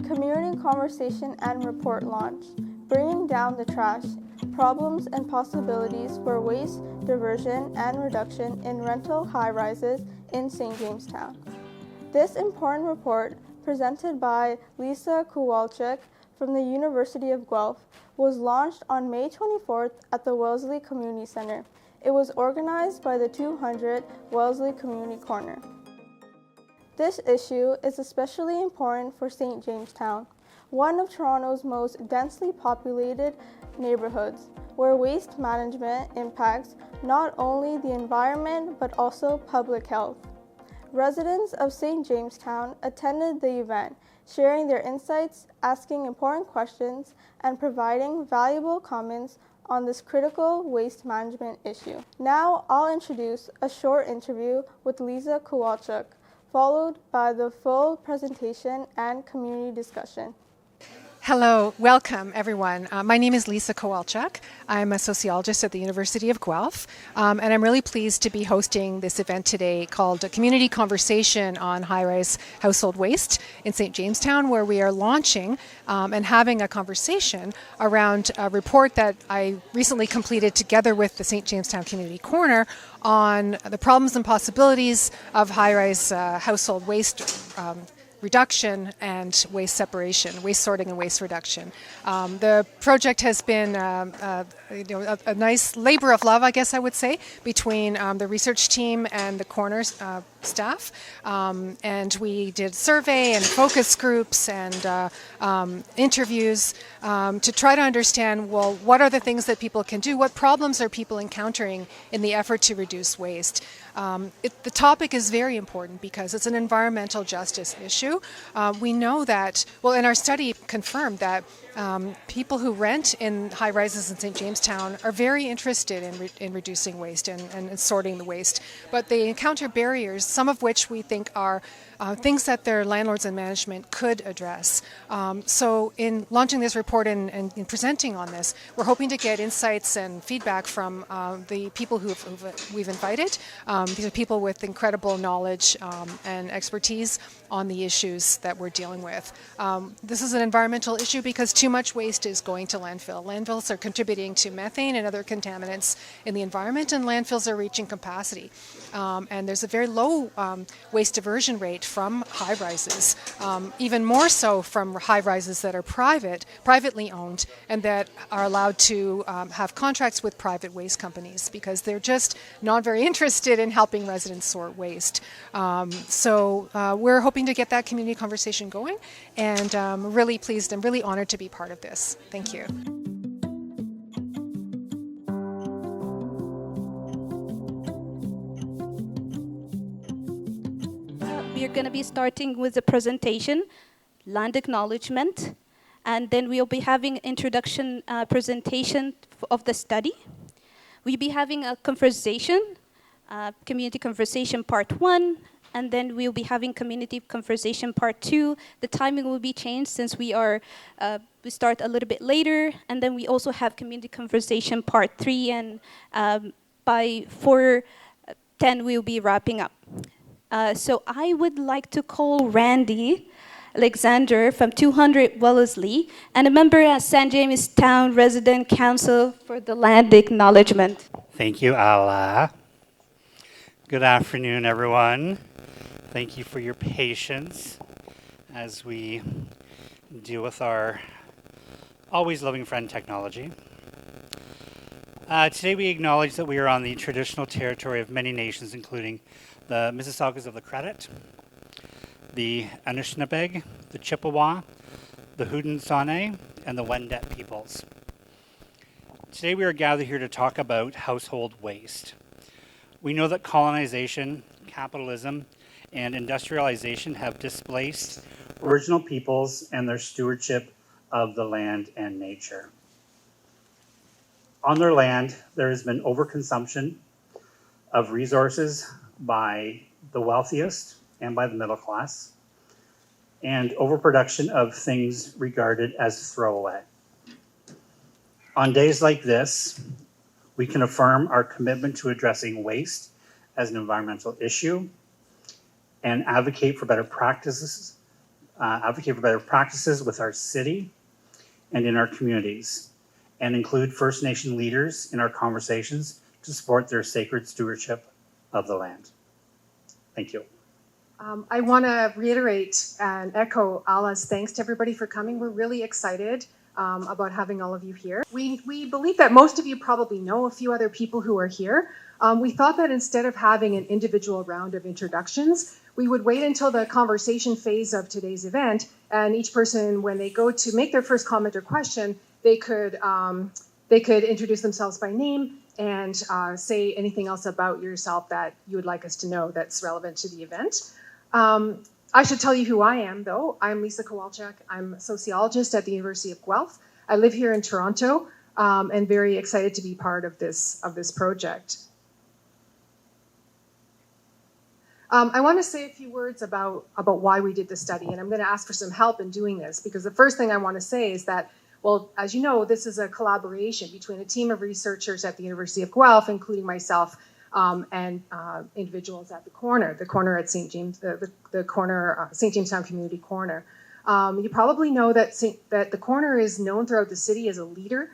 Community Conversation and Report launch, Bringing Down the Trash, Problems and Possibilities for Waste, Diversion and Reduction in Rental High-Rises in St. Jamestown. This important report, presented by Lisa Kowalchuk from the University of Guelph, was launched on May 24th at the Wellesley Community Centre. It was organized by the 200 Wellesley Community Corner. This issue is especially important for St. Jamestown, one of Toronto's most densely populated neighbourhoods, where waste management impacts not only the environment but also public health. Residents of St. Jamestown attended the event, sharing their insights, asking important questions, and providing valuable comments on this critical waste management issue. Now I'll introduce a short interview with Lisa Kowalchuk, followed by the full presentation and community discussion. Hello, welcome everyone. My name is Lisa Kowalchuk. I'm a sociologist at the University of Guelph, and I'm really pleased to be hosting this event today called a Community Conversation on High-Rise Household Waste in St. Jamestown, where we are launching and having a conversation around a report that I recently completed together with the St. Jamestown Community Corner on the problems and possibilities of high-rise household waste reduction and waste separation, waste sorting and waste reduction. The project has been a nice labor of love, I guess I would say, between the research team and the corner's staff. And we did survey and focus groups and interviews to try to understand, well, what are the things that people can do? What problems are people encountering in the effort to reduce waste? The topic is very important because it's an environmental justice issue. We know that, well, in our study confirmed that people who rent in high rises in St. Jamestown are very interested in reducing waste and sorting the waste, but they encounter barriers, some of which we think are things that their landlords and management could address. So in launching this report and in presenting on this, we're hoping to get insights and feedback from the people who we've invited. These are people with incredible knowledge and expertise on the issues that we're dealing with. This is an environmental issue because too much waste is going to landfill. Landfills are contributing to methane and other contaminants in the environment, and landfills are reaching capacity. And there's a very low waste diversion rate from high rises, even more so from high rises that are privately owned, and that are allowed to have contracts with private waste companies because they're just not very interested in helping residents sort waste. So we're hoping to get that community conversation going, and I'm really pleased and really honored to be part of this. Thank you. We are going to be starting with the presentation, land acknowledgement, and then we'll be having introduction presentation of the study. We'll be having a conversation, community conversation part 1, and then we'll be having community conversation part 2. The timing will be changed since we start a little bit later, and then we also have community conversation part 3, and by 4:10 we'll be wrapping up. So I would like to call Randy Alexander from 200 Wellesley and a member at St. Jamestown Resident Council for the land acknowledgement. Thank you, Ala. Good afternoon, everyone. Thank you for your patience as we deal with our always loving friend technology. Today we acknowledge that we are on the traditional territory of many nations, including the Mississaugas of the Credit, the Anishinaabe, the Chippewa, the Haudenosaunee, and the Wendat peoples. Today we are gathered here to talk about household waste. We know that colonization, capitalism, and industrialization have displaced original peoples and their stewardship of the land and nature. On their land, there has been overconsumption of resources by the wealthiest and by the middle class, and overproduction of things regarded as throwaway. On days like this, we can affirm our commitment to addressing waste as an environmental issue and advocate for better practices advocate for better practices with our city and in our communities, and include First Nation leaders in our conversations to support their sacred stewardship of the land. Thank you. I want to reiterate and echo Ala's thanks to everybody for coming. We're really excited about having all of you here. We believe that most of you probably know a few other people who are here. We thought that instead of having an individual round of introductions, we would wait until the conversation phase of today's event, and each person, when they go to make their first comment or question, they could introduce themselves by name and say anything else about yourself that you would like us to know that's relevant to the event. I should tell you who I am, though. I'm Lisa Kowalchuk. I'm a sociologist at the University of Guelph. I live here in Toronto and very excited to be part of this project. I want to say a few words about why we did the study, and I'm going to ask for some help in doing this, because the first thing I want to say is that, well, as you know, this is a collaboration between a team of researchers at the University of Guelph, including myself, and individuals at the corner at St. James, the corner, St. Jamestown Community Corner. You probably know that the corner is known throughout the city as a leader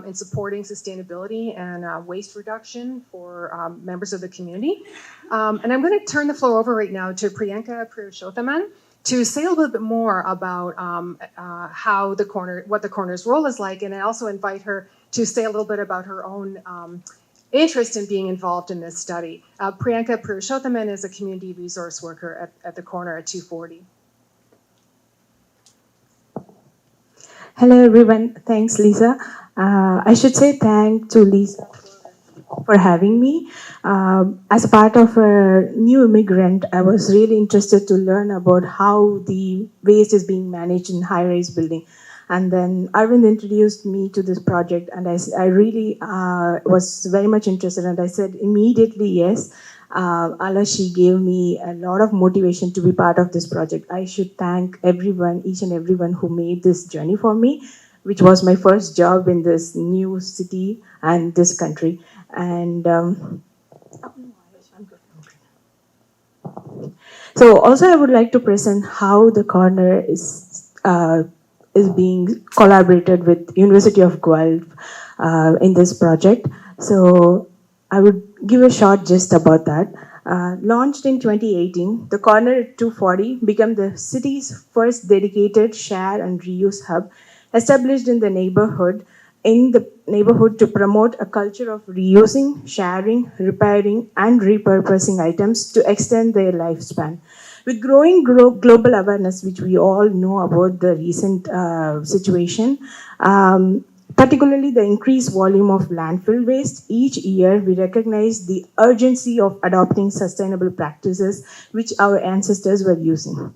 in supporting sustainability and waste reduction for members of the community. And I'm going to turn the floor over right now to Priyanka Purushothaman to say a little bit more about what the corner's role is like, and I also invite her to say a little bit about her own interest in being involved in this study. Priyanka Purushothaman is a community resource worker at the corner at 240. Hello everyone, thanks Lisa. I should say thank to Lisa for having me. As a part of a new immigrant, I was really interested to learn about how the waste is being managed in high-rise building. And then Arvind introduced me to this project, and I really was very much interested, and I said immediately yes. Ala, she gave me a lot of motivation to be part of this project. I should thank everyone, each and everyone who made this journey for me, which was my first job in this new city and this country. And so also I would like to present how the corner is being collaborated with University of Guelph in this project. So I would give a short gist about that. Launched in 2018, the corner at 240 became the city's first dedicated share and reuse hub, established in the neighborhood to promote a culture of reusing, sharing, repairing, and repurposing items to extend their lifespan. With growing global awareness, which we all know about the recent situation, particularly the increased volume of landfill waste, each year we recognize the urgency of adopting sustainable practices which our ancestors were using.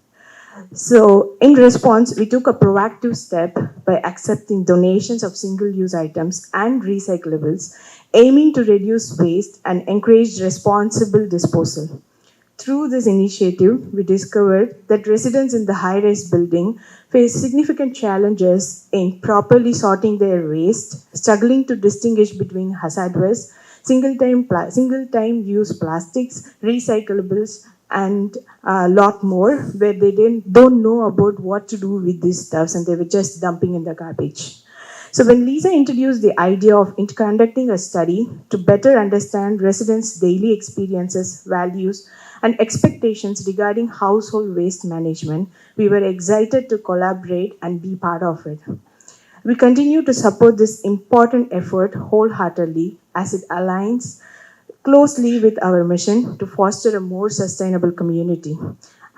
So in response, we took a proactive step by accepting donations of single-use items and recyclables, aiming to reduce waste and encourage responsible disposal. Through this initiative, we discovered that residents in the high-rise building face significant challenges in properly sorting their waste, struggling to distinguish between hazardous, single-time use plastics, recyclables, and a lot more, where they don't know about what to do with these stuffs, and they were just dumping in the garbage. So when Lisa introduced the idea of conducting a study to better understand residents' daily experiences, values, and expectations regarding household waste management, we were excited to collaborate and be part of it. We continue to support this important effort wholeheartedly as it aligns closely with our mission to foster a more sustainable community.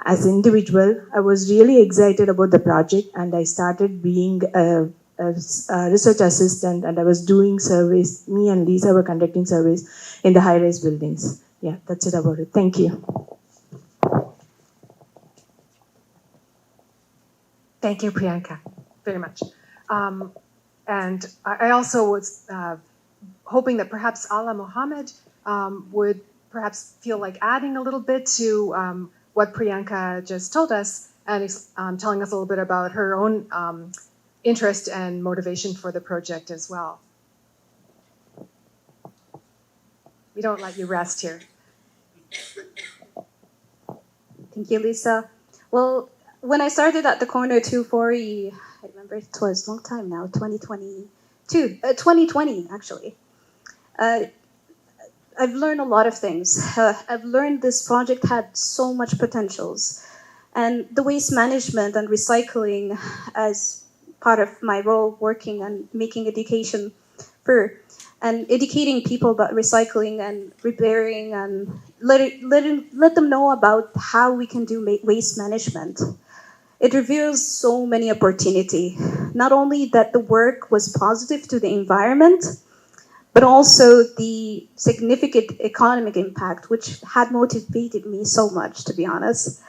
As an individual, I was really excited about the project, and I started being a research assistant, and I was doing surveys. Me and Lisa were conducting surveys in the high-rise buildings. Yeah, that's it about it. Thank you. Thank you, Priyanka, very much. And I also was hoping that perhaps Ala Mohammed would perhaps feel like adding a little bit to what Priyanka just told us, and telling us a little bit about her own interest and motivation for the project as well. We don't let you rest here. Thank you, Lisa. Well, when I started at the corner 240, I remember it was a long time now, 2020 actually. I've learned a lot of things. I've learned this project had so much potentials. And the waste management and recycling as part of my role working and making education and educating people about recycling and repairing and let them know about how we can do waste management. It reveals so many opportunity. Not only that the work was positive to the environment, but also the significant economic impact, which had motivated me so much, to be honest.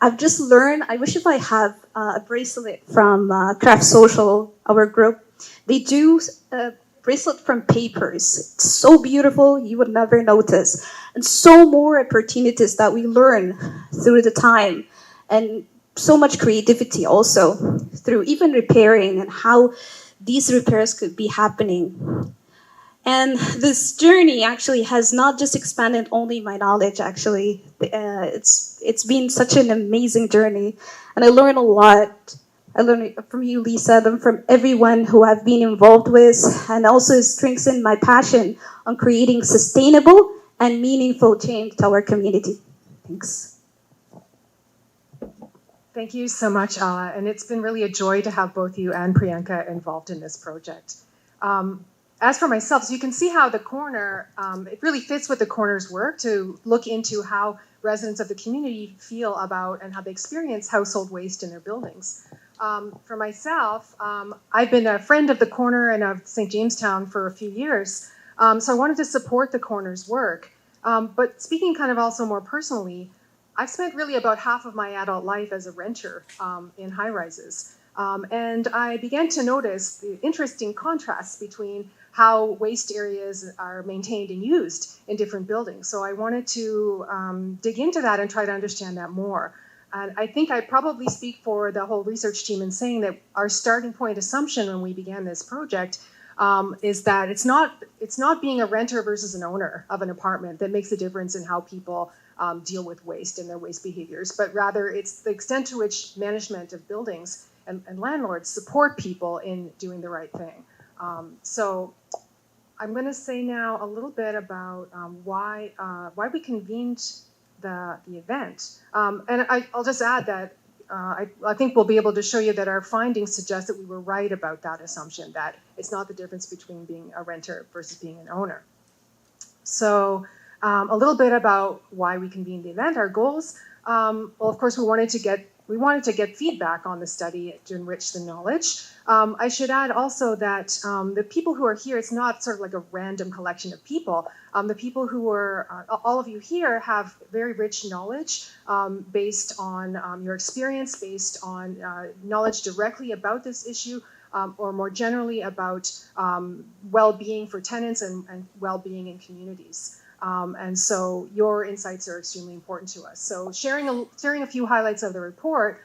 I've just learned, I wish if I have a bracelet from Craft Social, our group. They do a bracelet from papers. It's so beautiful, you would never notice. And so more opportunities that we learn through the time. And so much creativity also through even repairing and how these repairs could be happening. And this journey actually has not just expanded only my knowledge, actually. It's been such an amazing journey. And I learned a lot. I learned from you, Lisa, and from everyone who I've been involved with, and also strengthened my passion on creating sustainable and meaningful change to our community. Thanks. Thank you so much, Ala. And it's been really a joy to have both you and Priyanka involved in this project. As for myself, so you can see how the corner, it really fits with the corner's work to look into how residents of the community feel about and how they experience household waste in their buildings. For myself, I've been a friend of the corner and of St. Jamestown for a few years, so I wanted to support the corner's work. But speaking kind of also more personally, I've spent really about half of my adult life as a renter in high-rises. And I began to notice the interesting contrasts between how waste areas are maintained and used in different buildings. So I wanted to dig into that and try to understand that more. And I think I probably speak for the whole research team in saying that our starting point assumption when we began this project is that it's not being a renter versus an owner of an apartment that makes a difference in how people deal with waste and their waste behaviors, but rather it's the extent to which management of buildings and landlords support people in doing the right thing. So I'm going to say now a little bit about why we convened the event. And I'll just add that I think we'll be able to show you that our findings suggest that we were right about that assumption, that it's not the difference between being a renter versus being an owner. So a little bit about why we convened the event, our goals. Well, of course, we wanted to get feedback on the study to enrich the knowledge. I should add also that the people who are here, it's not sort of like a random collection of people. The people who are, all of you here have very rich knowledge based on your experience, based on knowledge directly about this issue, or more generally about well-being for tenants and well-being in communities. And so your insights are extremely important to us. So sharing a few highlights of the report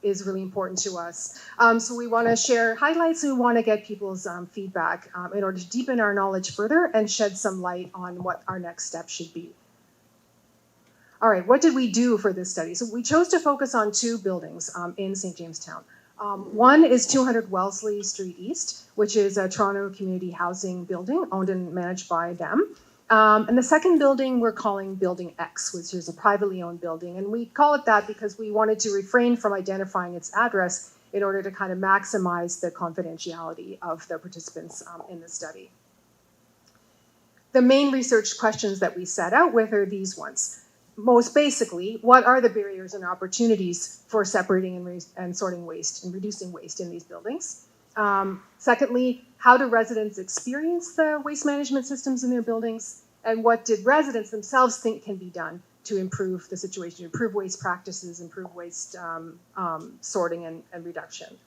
is really important to us. So we want to share highlights and we want to get people's feedback in order to deepen our knowledge further and shed some light on what our next step should be. All right, what did we do for this study? So we chose to focus on two buildings in St. Jamestown. One is 200 Wellesley Street East, which is a Toronto community housing building owned and managed by them. And the second building we're calling Building X, which is a privately owned building. And we call it that because we wanted to refrain from identifying its address in order to kind of maximize the confidentiality of the participants in the study. The main research questions that we set out with are these ones. Most basically, what are the barriers and opportunities for separating and sorting waste and reducing waste in these buildings? Secondly, how do residents experience the waste management systems in their buildings? And what did residents themselves think can be done to improve the situation, improve waste practices, improve waste sorting and reduction?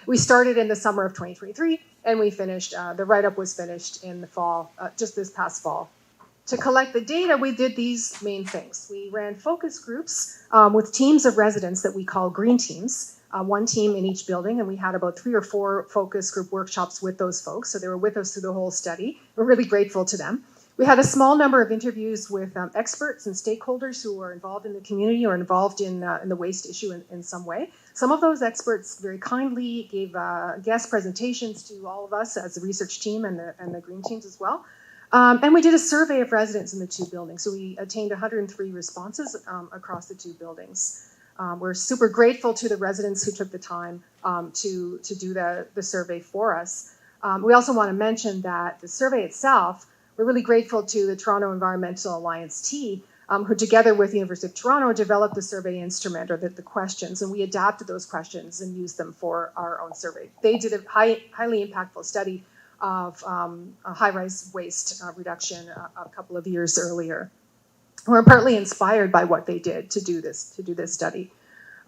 We started in the summer of 2023, and we finished, the write-up was finished in the fall, just this past fall. To collect the data, we did these main things. We ran focus groups with teams of residents that we call green teams, one team in each building, and we had about 3 or 4 focus group workshops with those folks, so they were with us through the whole study. We're really grateful to them. We had a small number of interviews with experts and stakeholders who were involved in the community or involved in the waste issue in some way. Some of those experts very kindly gave guest presentations to all of us as the research team and the green teams as well. And we did a survey of residents in the two buildings. So we attained 103 responses across the two buildings. We're super grateful to the residents who took the time to do the survey for us. We also want to mention that the survey itself, we're really grateful to the Toronto Environmental Alliance T, who together with the University of Toronto developed the survey instrument or the questions, and we adapted those questions and used them for our own survey. They did a highly impactful study of high-rise waste reduction a couple of years earlier. We're partly inspired by what they did to do this study.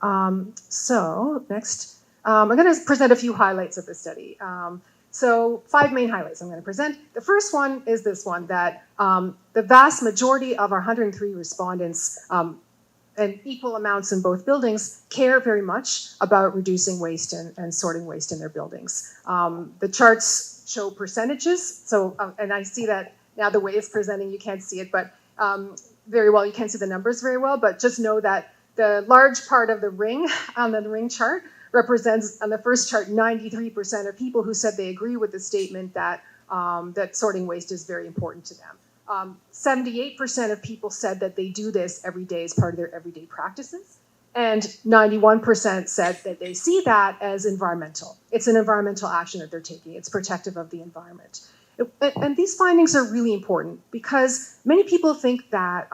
So next, I'm going to present a few highlights of the study. So 5 main highlights I'm going to present. The first one is this one, that the vast majority of our 103 respondents, and equal amounts in both buildings, care very much about reducing waste and sorting waste in their buildings. The charts show percentages, so, and I see that now the way it's presenting, you can't see it, but very well, you can't see the numbers very well, but just know that the large part of the ring on the ring chart represents, on the first chart, 93% of people who said they agree with the statement that, that sorting waste is very important to them. 78% of people said that they do this every day as part of their everyday practices. And 91% said that they see that as environmental. It's an environmental action that they're taking. It's protective of the environment. And these findings are really important because many people think that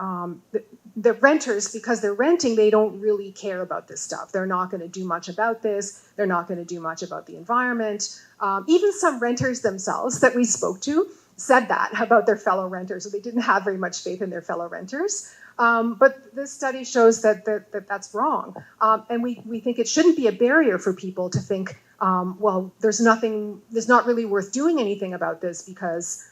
the renters, because they're renting, they don't really care about this stuff. They're not going to do much about this. They're not going to do much about the environment. Even some renters themselves that we spoke to said that about their fellow renters, so they didn't have very much faith in their fellow renters. But this study shows that that's wrong. And we think it shouldn't be a barrier for people to think, well, there's not really worth doing anything about this because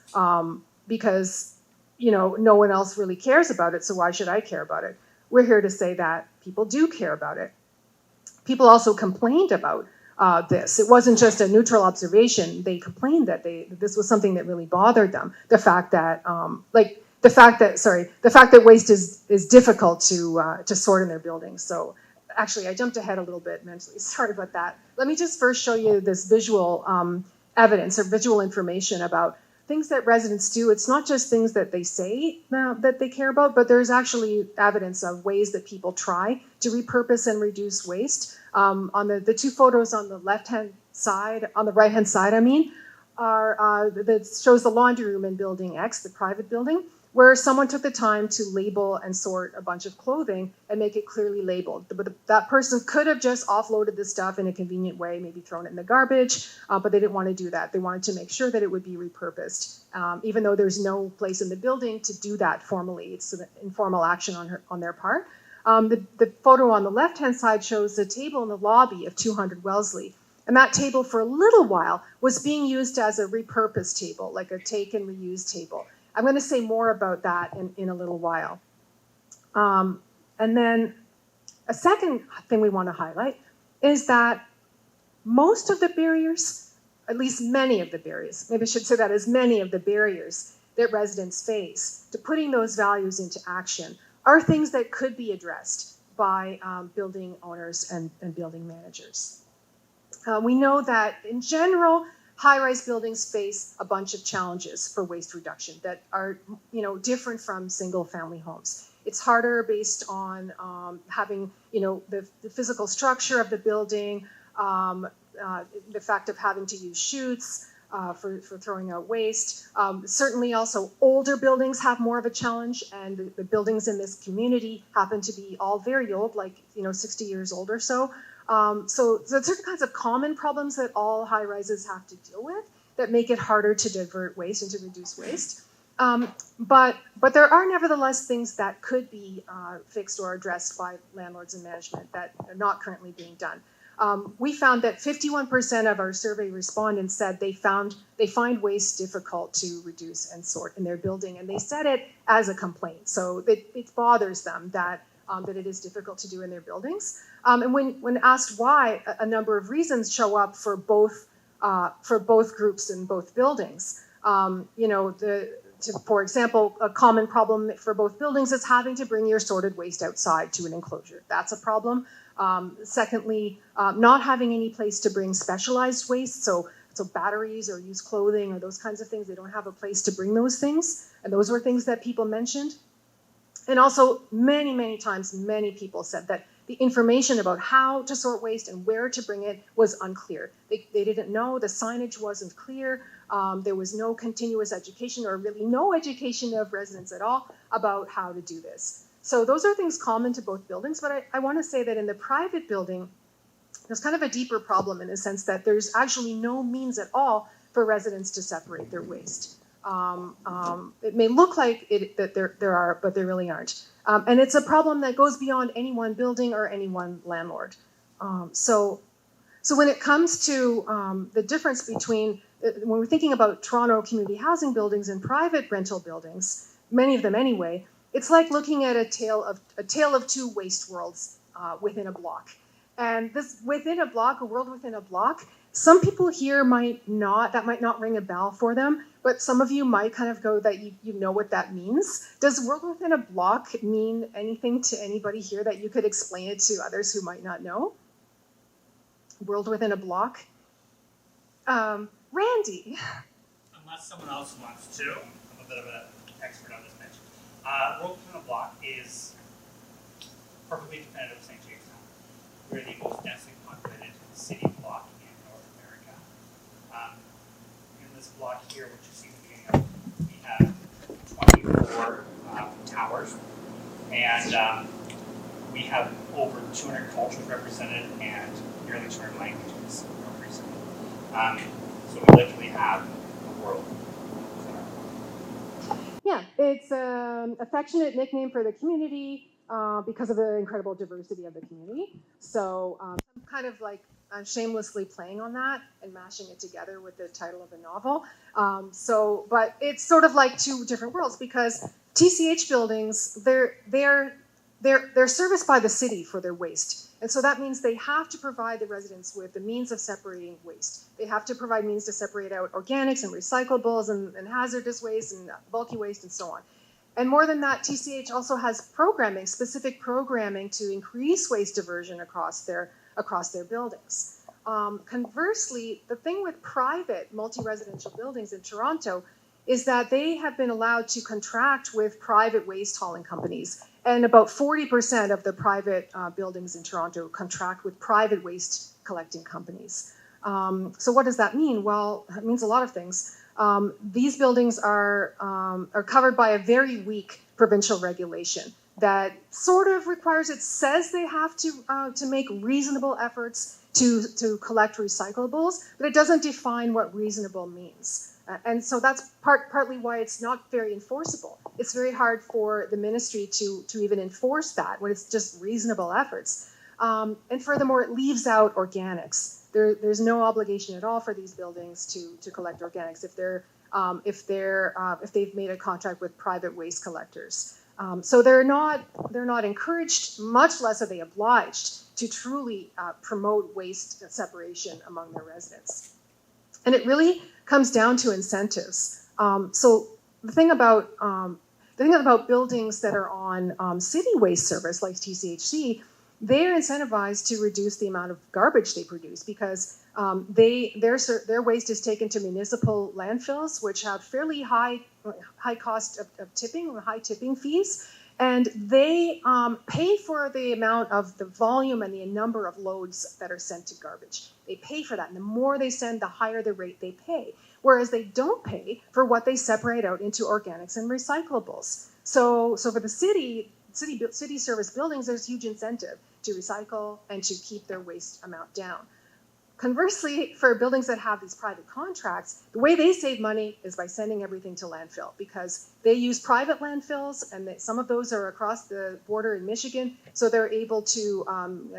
you know, no one else really cares about it, so why should I care about it? We're here to say that people do care about it. People also complained about this. It wasn't just a neutral observation. They complained that this was something that really bothered them. The fact that, the fact that waste is difficult to sort in their buildings. So actually, I jumped ahead a little bit mentally. Sorry about that. Let me just first show you this visual evidence or visual information about things that residents do. It's not just things that they say that they care about, but there's actually evidence of ways that people try to repurpose and reduce waste. On the two photos on the left-hand side, on the right-hand side, I mean, that shows the laundry room in Building X, the private building, where someone took the time to label and sort a bunch of clothing and make it clearly labeled. But that person could have just offloaded the stuff in a convenient way, maybe thrown it in the garbage, but they didn't want to do that. They wanted to make sure that it would be repurposed, even though there's no place in the building to do that formally. It's an informal action on their part. The photo on the left-hand side shows the table in the lobby of 200 Wellesley. And that table for a little while was being used as a repurposed table, like a take and reuse table. I'm going to say more about that in a little while. And then a second thing we want to highlight is that most of the barriers, at least many of the barriers, maybe I should say that as many of the barriers that residents face to putting those values into action are things that could be addressed by building owners and building managers. We know that in general, high-rise buildings face a bunch of challenges for waste reduction that are, different from single-family homes. It's harder based on having, the physical structure of the building, the fact of having to use chutes for throwing out waste. Certainly also older buildings have more of a challenge, and the buildings in this community happen to be all very old, like 60 years old or so. So certain kinds of common problems that all high-rises have to deal with that make it harder to divert waste and to reduce waste. But there are nevertheless things that could be fixed or addressed by landlords and management that are not currently being done. We found that 51% of our survey respondents said they find waste difficult to reduce and sort in their building, and they said it as a complaint. So it bothers them that it is difficult to do in their buildings. And when asked why, a number of reasons show up for both groups in both buildings. for example, a common problem for both buildings is having to bring your sorted waste outside to an enclosure. That's a problem. Secondly, not having any place to bring specialized waste, so batteries or used clothing or those kinds of things, they don't have a place to bring those things. And those were things that people mentioned. And also, many, many times, many people said that the information about how to sort waste and where to bring it was unclear. They didn't know, the signage wasn't clear, there was no continuous education or really no education of residents at all about how to do this. So those are things common to both buildings, but I want to say that in the private building, there's kind of a deeper problem in the sense that there's actually no means at all for residents to separate their waste. It may look like that there are, but there really aren't. And it's a problem that goes beyond any one building or any one landlord. So when it comes to the difference between, when we're thinking about Toronto community housing buildings and private rental buildings, many of them anyway, it's like looking at a tale of two waste worlds within a block. And this within a block, a world within a block, some people here might not ring a bell for them, but some of you might kind of go that you know what that means. Does world within a block mean anything to anybody here that you could explain it to others who might not know? World within a block? Randy. Unless someone else wants to, I'm a bit of an expert on this bench. World within a block is perfectly definitive of St. James Town. We're the most densely populated city block in North America. In this block here, which you see at the beginning of, we have 24 towers, and we have over 200 cultures represented and nearly 200 languages represented. So we literally have a world. Yeah, it's an affectionate nickname for the community because of the incredible diversity of the community. So I'm kind of like shamelessly playing on that and mashing it together with the title of the novel. But it's sort of like two different worlds because TCH buildings, they're serviced by the city for their waste. And so that means they have to provide the residents with the means of separating waste. They have to provide means to separate out organics and recyclables and hazardous waste and bulky waste and so on. And more than that, TCH also has programming, specific programming to increase waste diversion across their buildings. Conversely, the thing with private multi-residential buildings in Toronto is that they have been allowed to contract with private waste hauling companies. And about 40% of the private buildings in Toronto contract with private waste collecting companies. So what does that mean? Well, it means a lot of things. These buildings are covered by a very weak provincial regulation that sort of requires, it says they have to make reasonable efforts to collect recyclables, but it doesn't define what reasonable means. And so that's partly why it's not very enforceable. It's very hard for the ministry to even enforce that when it's just reasonable efforts. And furthermore, it leaves out organics. There's no obligation at all for these buildings to collect organics if they've made a contract with private waste collectors. So they're not encouraged, much less are they obliged to truly promote waste separation among their residents. And it really comes down to incentives. So the thing about buildings that are on city waste service like TCHC, they're incentivized to reduce the amount of garbage they produce because their waste is taken to municipal landfills, which have fairly high cost of tipping or high tipping fees. And they pay for the amount of the volume and the number of loads that are sent to garbage. They pay for that. And the more they send, the higher the rate they pay. Whereas they don't pay for what they separate out into organics and recyclables. So for the city service buildings, there's huge incentive to recycle and to keep their waste amount down. Conversely, for buildings that have these private contracts, the way they save money is by sending everything to landfill because they use private landfills and some of those are across the border in Michigan, so they're able to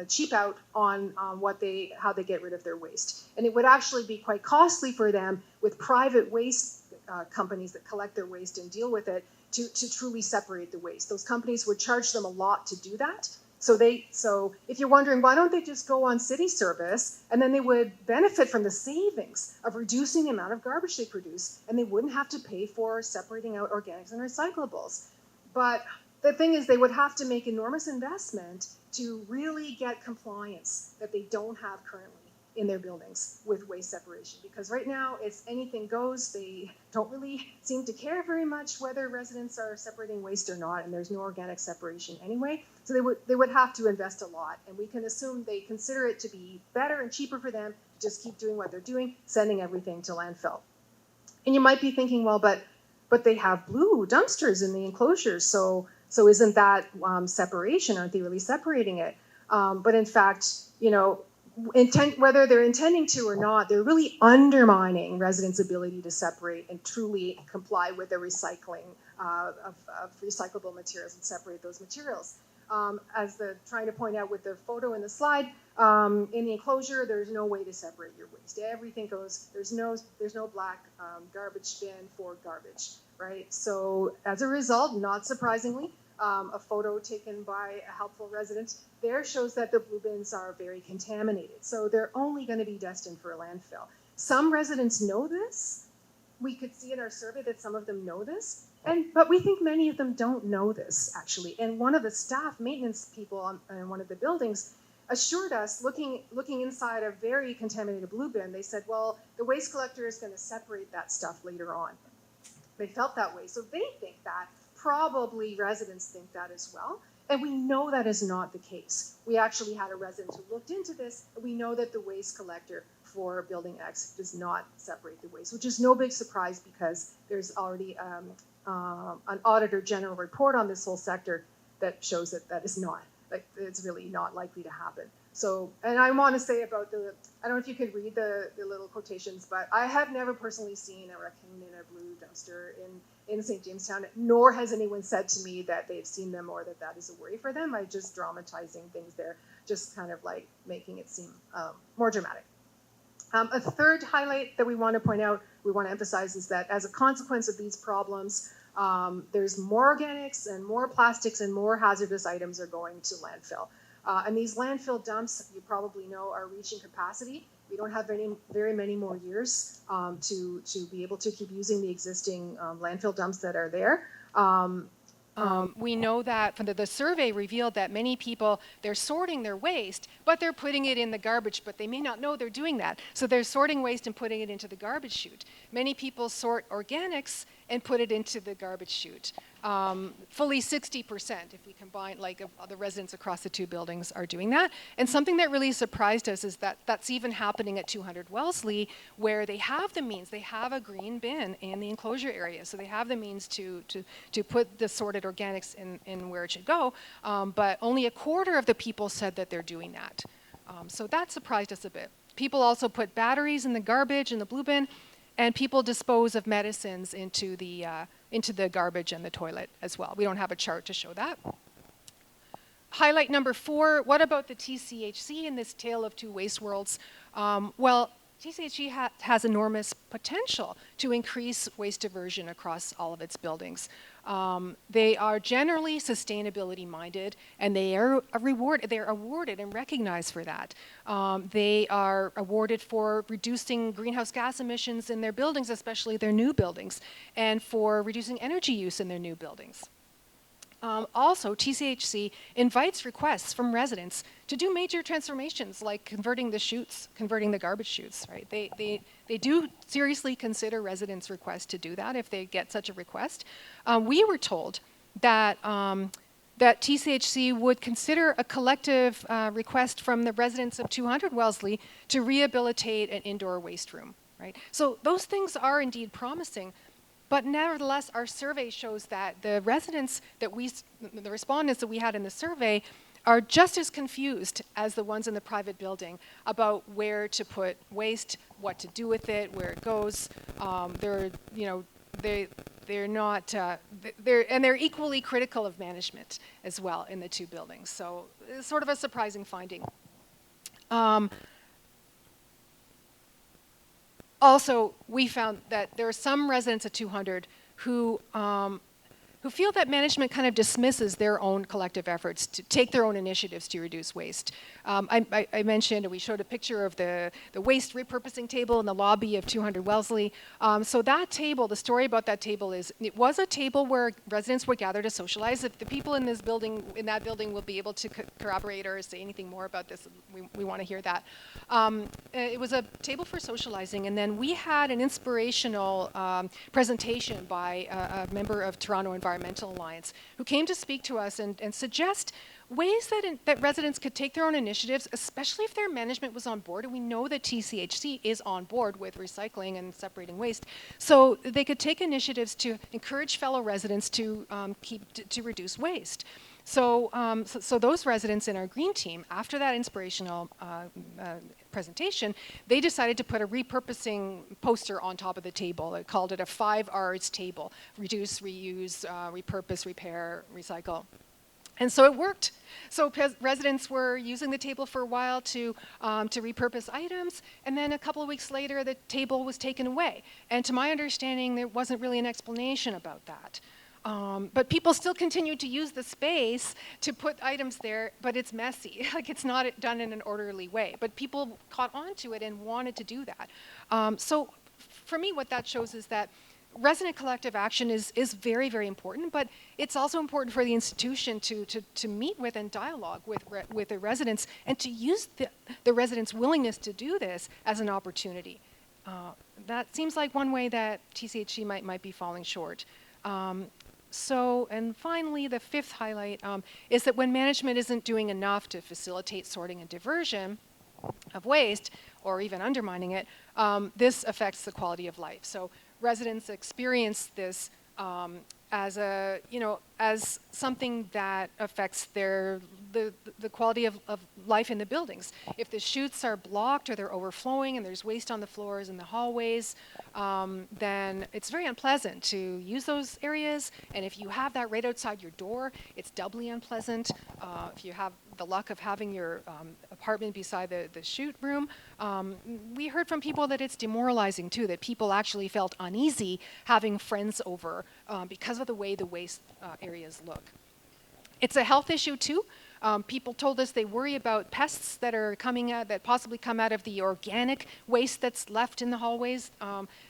cheap out on how they get rid of their waste. And it would actually be quite costly for them with private waste companies that collect their waste and deal with it to truly separate the waste. Those companies would charge them a lot to do that. So if you're wondering, why don't they just go on city service, and then they would benefit from the savings of reducing the amount of garbage they produce, and they wouldn't have to pay for separating out organics and recyclables. But the thing is, they would have to make enormous investment to really get compliance that they don't have currently in their buildings with waste separation, because right now it's anything goes. They don't really seem to care very much whether residents are separating waste or not, and there's no organic separation anyway. So they would have to invest a lot, and we can assume they consider it to be better and cheaper for them to just keep doing what they're doing, sending everything to landfill. And you might be thinking, well, but they have blue dumpsters in the enclosures, so isn't that separation? Aren't they really separating it? But in fact, whether they're intending to or not, they're really undermining residents' ability to separate and truly comply with the recycling of recyclable materials and separate those materials. As trying to point out with the photo in the slide, in the enclosure, there's no way to separate your waste. Everything goes. There's no black garbage bin for garbage, right? So as a result, not surprisingly, a photo taken by a helpful resident there shows that the blue bins are very contaminated. So they're only going to be destined for a landfill. Some residents know this. We could see in our survey that some of them know this, but we think many of them don't know this, actually. And one of the staff maintenance people in one of the buildings assured us, looking inside a very contaminated blue bin, they said, well, the waste collector is going to separate that stuff later on. They felt that way. So they think that. Probably residents think that as well. And we know that is not the case. We actually had a resident who looked into this, and we know that the waste collector for Building X does not separate the waste, which is no big surprise because there's already an Auditor General report on this whole sector that shows that is not, like, it's really not likely to happen. So, and I want to say about I don't know if you can read the little quotations, but I have never personally seen a raccoon in a blue dumpster in St. Jamestown, nor has anyone said to me that they've seen them or that is a worry for them. I'm just dramatizing things there, just kind of like making it seem more dramatic. A third highlight that we want to point out, we want to emphasize, is that as a consequence of these problems, there's more organics and more plastics and more hazardous items are going to landfill. And these landfill dumps, you probably know, are reaching capacity. We don't have very many more years to be able to keep using the existing landfill dumps that are there. We know that the survey revealed that many people, they're sorting their waste, but they're putting it in the garbage, but they may not know they're doing that. So they're sorting waste and putting it into the garbage chute. Many people sort organics and put it into the garbage chute. Fully 60%, if we combine, like, the residents across the two buildings are doing that. And something that really surprised us is that that's even happening at 200 Wellesley, where they have the means. They have a green bin in the enclosure area, so they have the means to put the sorted organics in where it should go. But only a quarter of the people said that they're doing that. So that surprised us a bit. People also put batteries in the garbage in the blue bin, and people dispose of medicines into the garbage and the toilet as well. We don't have a chart to show that. Highlight number 4, what about the TCHC in this tale of two waste worlds? Well, TCHC has enormous potential to increase waste diversion across all of its buildings. They are generally sustainability minded, and they are awarded and recognized for that. They are awarded for reducing greenhouse gas emissions in their buildings, especially their new buildings, and for reducing energy use in their new buildings. Also, TCHC invites requests from residents to do major transformations like converting the garbage chutes, right? They do seriously consider residents' requests to do that if they get such a request. We were told that that TCHC would consider a collective request from the residents of 200 Wellesley to rehabilitate an indoor waste room, right? So those things are indeed promising. But nevertheless, our survey shows that the residents the respondents that we had in the survey are just as confused as the ones in the private building about where to put waste, what to do with it, where it goes. They're equally critical of management as well in the two buildings. So it's sort of a surprising finding. Also, we found that there are some residents at 200 who who feel that management kind of dismisses their own collective efforts to take their own initiatives to reduce waste. I mentioned, we showed a picture of the waste repurposing table in the lobby of 200 Wellesley. So that table, the story about that table is, it was a table where residents would gather to socialize. If the people in this building, in that building, will be able to corroborate or say anything more about this, we want to hear that. It was a table for socializing, and then we had an inspirational presentation by a member of Toronto Environmental Alliance who came to speak to us and suggest ways that residents could take their own initiatives, especially if their management was on board. And we know that TCHC is on board with recycling and separating waste. So they could take initiatives to encourage fellow residents to reduce waste. So, so those residents in our green team, after that inspirational presentation, they decided to put a repurposing poster on top of the table. They called it a 5 R's table: reduce, reuse, repurpose, repair, recycle. And so it worked. So residents were using the table for a while to repurpose items, and then a couple of weeks later, the table was taken away. And to my understanding, there wasn't really an explanation about that. But people still continued to use the space to put items there, but it's messy. Like, it's not done in an orderly way. But people caught on to it and wanted to do that. So for me, what that shows is that resident collective action is very, very important, but it's also important for the institution to meet with and dialogue with the residents and to use the residents' willingness to do this as an opportunity. That seems like one way that TCHC might be falling short. And finally, the fifth highlight is that when management isn't doing enough to facilitate sorting and diversion of waste, or even undermining it, this affects the quality of life. So residents experience this as something that affects the quality of life in the buildings. If the chutes are blocked or they're overflowing and there's waste on the floors and the hallways, then it's very unpleasant to use those areas. And if you have that right outside your door, it's doubly unpleasant. If you have the luck of having your apartment beside the chute room, we heard from people that it's demoralizing too, that people actually felt uneasy having friends over because of the way the waste areas look. It's a health issue too. People told us they worry about pests that are that possibly come out of the organic waste that's left in the hallways.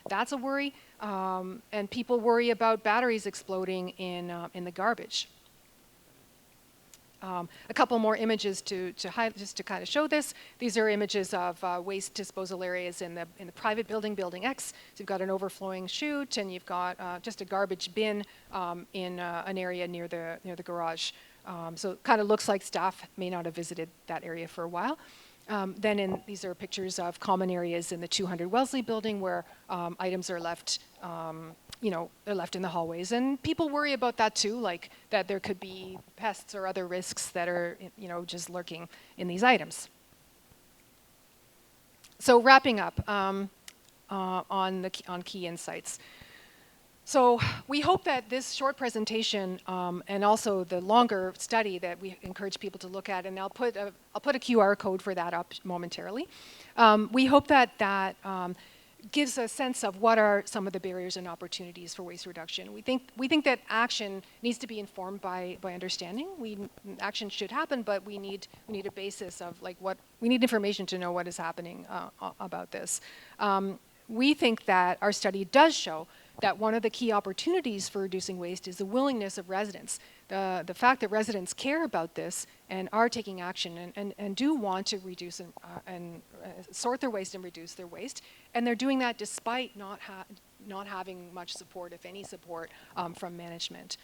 That's a worry. And people worry about batteries exploding in the garbage. A couple more images just to kind of show this. These are images of waste disposal areas in the private building, Building X. So you've got an overflowing chute, and you've got just a garbage bin in an area near the garage. So it kind of looks like staff may not have visited that area for a while. These are pictures of common areas in the 200 Wellesley building where items are left. They're left in the hallways, and people worry about that too, like that there could be pests or other risks that are, just lurking in these items. So wrapping up on key insights. So we hope that this short presentation and also the longer study that we encourage people to look at, and I'll put a QR code for that up momentarily. We hope that gives a sense of what are some of the barriers and opportunities for waste reduction. We think that action needs to be informed by understanding. Action should happen, but we need a basis of we need information to know what is happening about this. We think that our study does show that one of the key opportunities for reducing waste is the willingness of residents. The fact that residents care about this and are taking action and do want to reduce and sort their waste and reduce their waste, and they're doing that despite not having much support, if any support, from management.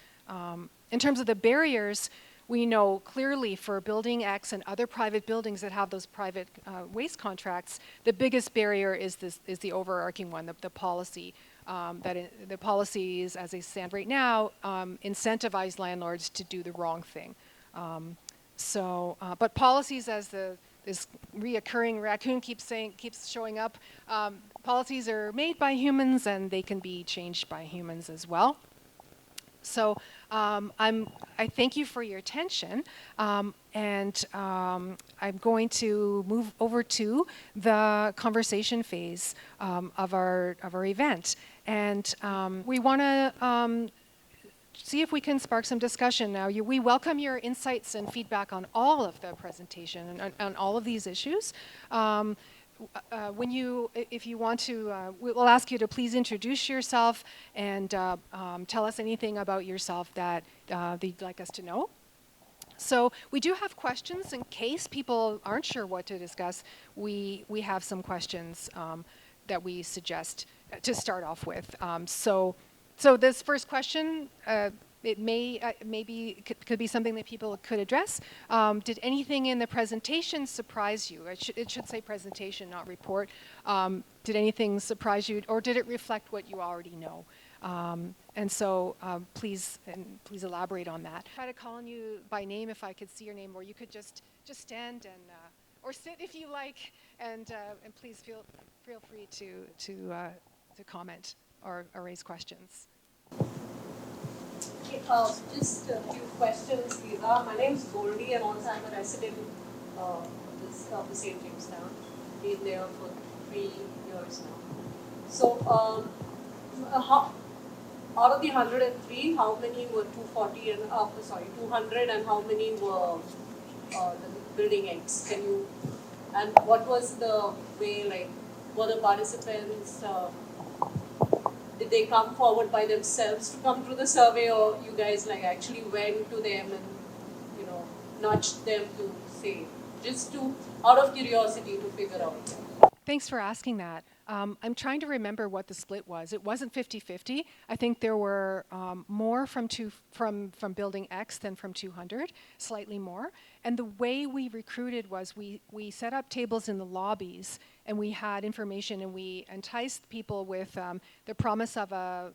In terms of the barriers, we know clearly for Building X and other private buildings that have those private waste contracts, the biggest barrier is the overarching one, the policy. The policies, as they stand right now, incentivize landlords to do the wrong thing. But policies, as this reoccurring raccoon keeps showing up, policies are made by humans and they can be changed by humans as well. So I thank you for your attention, and I'm going to move over to the conversation phase of our event. And we want to see if we can spark some discussion now. We welcome your insights and feedback on all of the presentation and on all of these issues. If you want to, we'll ask you to please introduce yourself and tell us anything about yourself that you'd like us to know. So we do have questions in case people aren't sure what to discuss. We have some questions that we suggest to start off with. So this first question, it could be something that people could address. Did anything in the presentation surprise you? It should say presentation, not report. Did anything surprise you, or did it reflect what you already know? And so please elaborate on that. Try to call on you by name if I could see your name, or you could just stand and or sit if you like, and please feel free to comment or raise questions. Okay, just a few questions. My name is Goldie, and also I'm a resident of the St. Jamestown. Been there for 3 years now. So, out of the 103, how many were 240 and 200, and how many were the building X? And what was the way, like, were the participants, did they come forward by themselves to come through the survey, or you guys like actually went to them and, you know, nudged them to say, just out of curiosity to figure out? Thanks for asking that. I'm trying to remember what the split was. It wasn't 50-50. I think there were more from building X than from 200, slightly more. And the way we recruited was we set up tables in the lobbies, and we had information, and we enticed people with the promise of a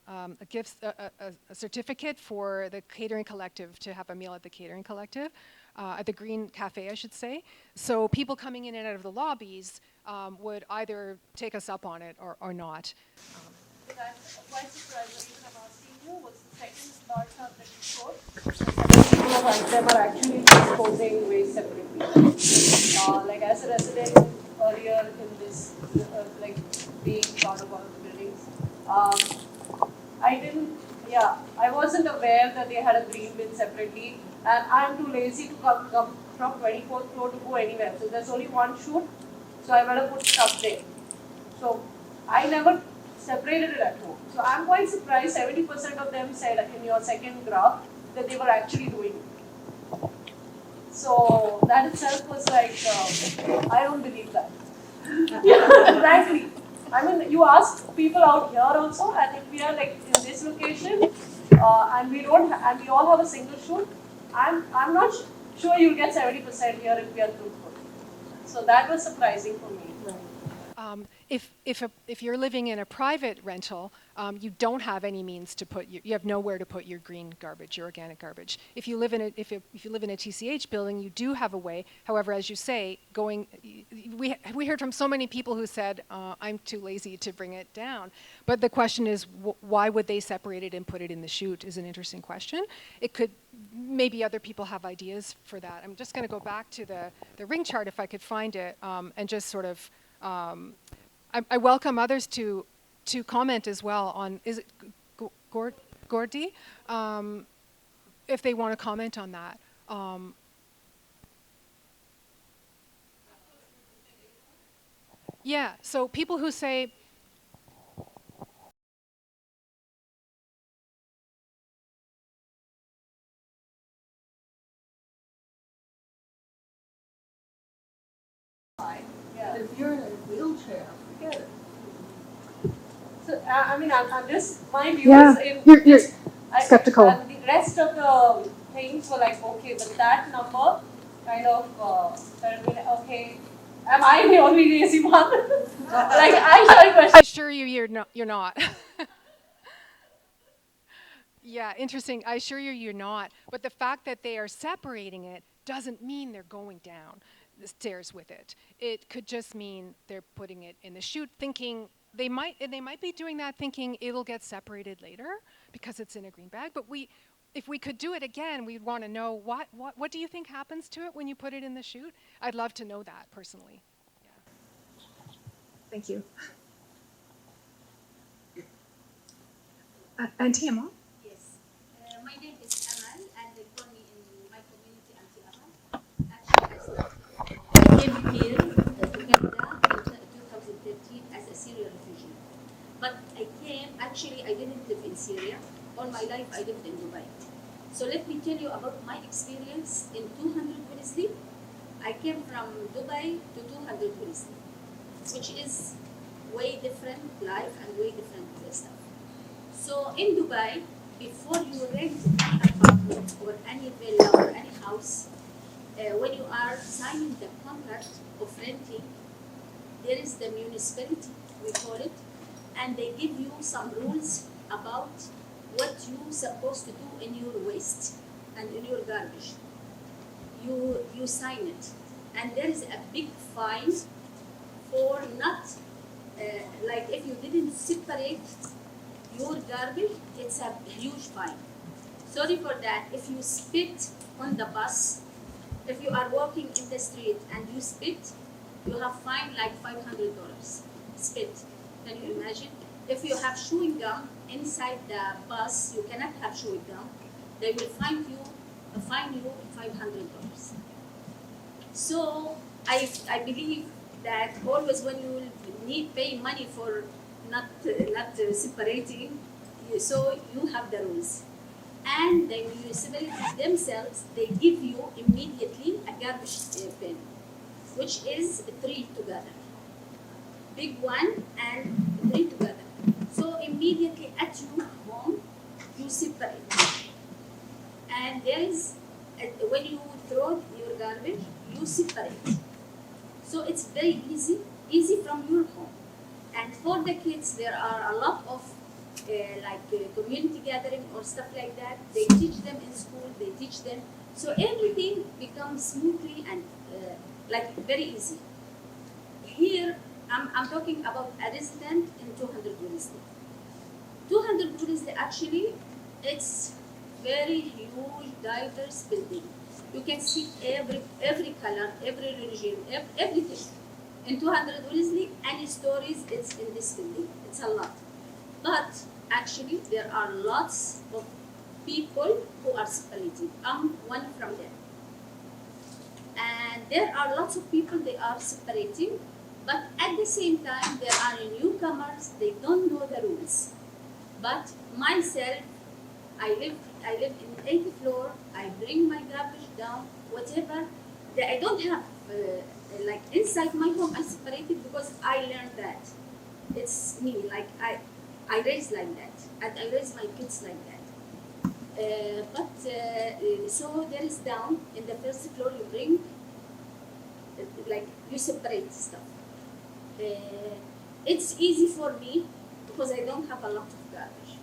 certificate for the catering collective to have a meal at the catering collective. At the Green Cafe, I should say. So people coming in and out of the lobbies would either take us up on it or not. I'm quite surprised. The reason I'm asking you was the second bar chart that you showed. People of them are actually disposing waste separately. Like as a resident earlier in this, like being part of one of the buildings, I wasn't aware that they had a green bin separately. And I'm too lazy to come from 24th floor to go anywhere. So there's only one chute, so I better put stuff there. So I never separated it at home. So I'm quite surprised 70% of them said in your second graph that they were actually doing it. So that itself was like, I don't believe that. Frankly. I mean, you ask people out here also, and if we are like in this location, and we all have a single chute, I'm not sure you'll get 70% here if we are truthful. So that was surprising for me. If you're living in a private rental, you don't have any means to put you have nowhere to put your green garbage, your organic garbage. If you live in a if you live in a TCH building, you do have a way. However, as you say, we heard from so many people who said, I'm too lazy to bring it down. But the question is, why would they separate it and put it in the chute? Is an interesting question. It could, maybe other people have ideas for that. I'm just going to go back to the ring chart if I could find it, and just sort of. I welcome others to comment as well on, is it Gordy? If they want to comment on that. Yeah, so people who say, If you're in a wheelchair, forget it. So, I mean, I'm just, my view is... You're skeptical. And the rest of the things were like, okay, but that number kind of, okay, am I the only lazy one? Like, I started questioning. I assure you, you're not. Yeah, interesting. I assure you, you're not. But the fact that they are separating it doesn't mean they're going down the stairs with it. It could just mean they're putting it in the chute, thinking they might be doing that, thinking it'll get separated later because it's in a green bag. But if we could do it again, we'd want to know what do you think happens to it when you put it in the chute? I'd love to know that personally. Yeah. Thank you. And Tiamo? Yes. My name is Amal, and they call me in my community Auntie Amal. Actually, I came here to Canada in 2013 as a Syrian refugee. But I didn't live in Syria. All my life, I lived in Dubai. So let me tell you about my experience in 200 Wellesley. I came from Dubai to 200 Wellesley, which is way different life and way different stuff. So in Dubai, before you rent an apartment or any villa or any house, when you are signing the contract of renting, there is the municipality, we call it, and they give you some rules about what you're supposed to do in your waste and in your garbage. You sign it, and there is a big fine for not, like if you didn't separate your garbage, it's a huge fine. Sorry for that. If you spit on the bus, if you are walking in the street and you spit, you have fine like $500. Spit. Can you imagine? If you have chewing gum inside the bus, you cannot have chewing gum. They will fine you $500. So I believe that always when you need pay money for not separating, so you have the rules. And the municipalities themselves, they give you immediately a garbage bin, which is 3 together. Big one and 3 together. So immediately at your home, you separate. And there is, when you throw your garbage, you separate. So it's very easy from your home. And for the kids, there are a lot of community gathering or stuff like that. They teach them in school, they teach them. So everything becomes smoothly and very easy. Here, I'm talking about a resident in 200 Wellesley. 200 Wellesley, actually, it's very huge, diverse building. You can see every color, every religion, everything. In 200 Wellesley, any stories, it's in this building. It's a lot. But actually, there are lots of people who are separating. I'm one from them. And there are lots of people, they are separating. But at the same time, there are newcomers, they don't know the rules. But myself, I live in 80th floor, I bring my garbage down, whatever. I don't have, inside my home, I separated because I learned that. It's me, I raised like that, and I raise my kids like that. So there is down, in the first floor, you bring, you separate stuff. It's easy for me because I don't have a lot of garbage.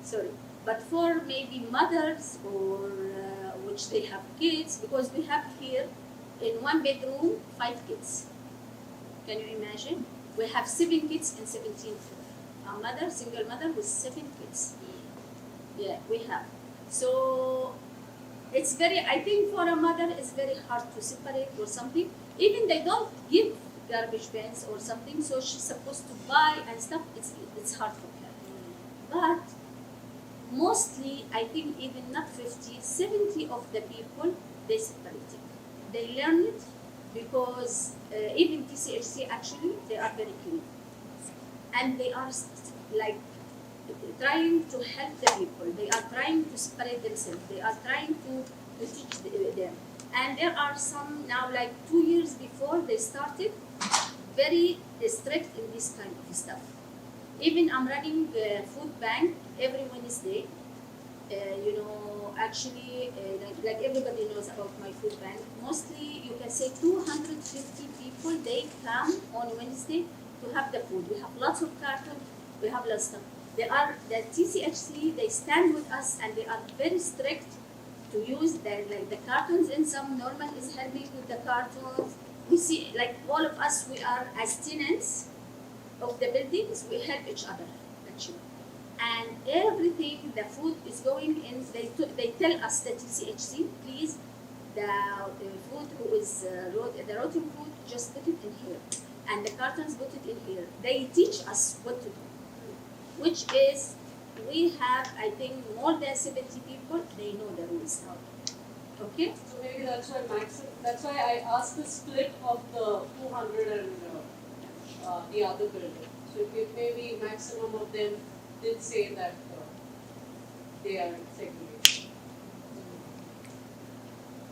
Sorry. But for maybe mothers or which they have kids, because we have here in one bedroom 5 kids. Can you imagine? We have 7 kids and 17 floor. A single mother with 7 kids. Yeah, we have. So it's I think for a mother it's very hard to separate or something. Even they don't give garbage bins or something, so she's supposed to buy and stuff. It's hard for her. But mostly, I think even not 50, 70 of the people, they separate it. They learn it because even TCHC actually, they are very clean. And they are trying to help the people. They are trying to separate themselves. They are trying to teach them. And there are some now, 2 years before they started, very strict in this kind of stuff. Even I'm running food bank every Wednesday. Everybody knows about my food bank. Mostly, you can say 250 people, they come on Wednesday to have the food. We have lots of cartons, we have lots of stuff. The TCHC, they stand with us and they are very strict to use the cartons, and some normal is helping with the cartons. We see, all of us, we are as tenants of the buildings, we help each other, actually. And everything, the food is going in, they tell us, the TCHC, please, the food who is the rotten food, just put it in here. And the cartons, put it in here. They teach us what to do, which is we have, I think, more than 70 people, they know the rules now. Okay? So maybe that's why I asked the split of the 200 and the other building. So if maybe maximum of them did say that they are segregated.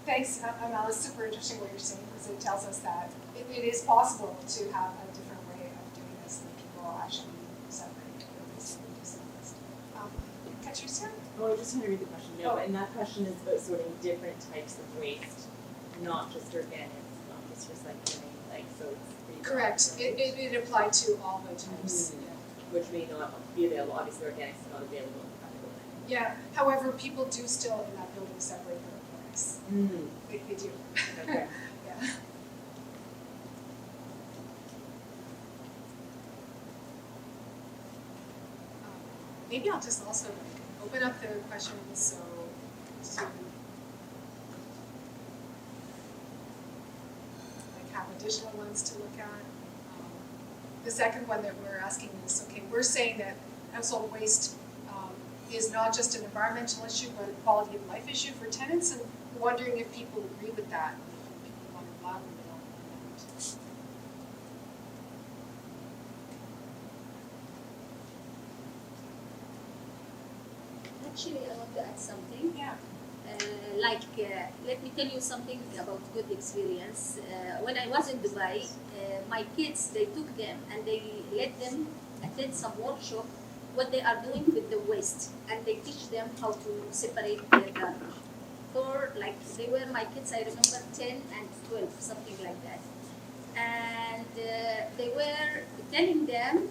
Thanks, Amel. It's super interesting what you're saying because it tells us that it is possible to have a different way of doing this and people actually separate Katrina? Oh, I just want to read the question. No, and that question is about sorting different types of waste, not just organics, not just recycling, like, so it's pretty broad. Correct. It applied to all the types. Which may not be available. Obviously, organics is not available in that building. Yeah. However, people do still in that building separate their products. They do. Okay. Yeah. Maybe I'll just also open up the questions so to have additional ones to look at. The second one that we're asking is, okay, we're saying that household waste is not just an environmental issue, but a quality of life issue for tenants, and we're wondering if people agree with that, if people want to allow them to know. Actually, I want to add something. Yeah. Let me tell you something about good experience. When I was in Dubai, my kids, they took them and they let them attend some workshop what they are doing with the waste, and they teach them how to separate their garbage. For like, they were my kids, I remember 10 and 12, something like that. And they were telling them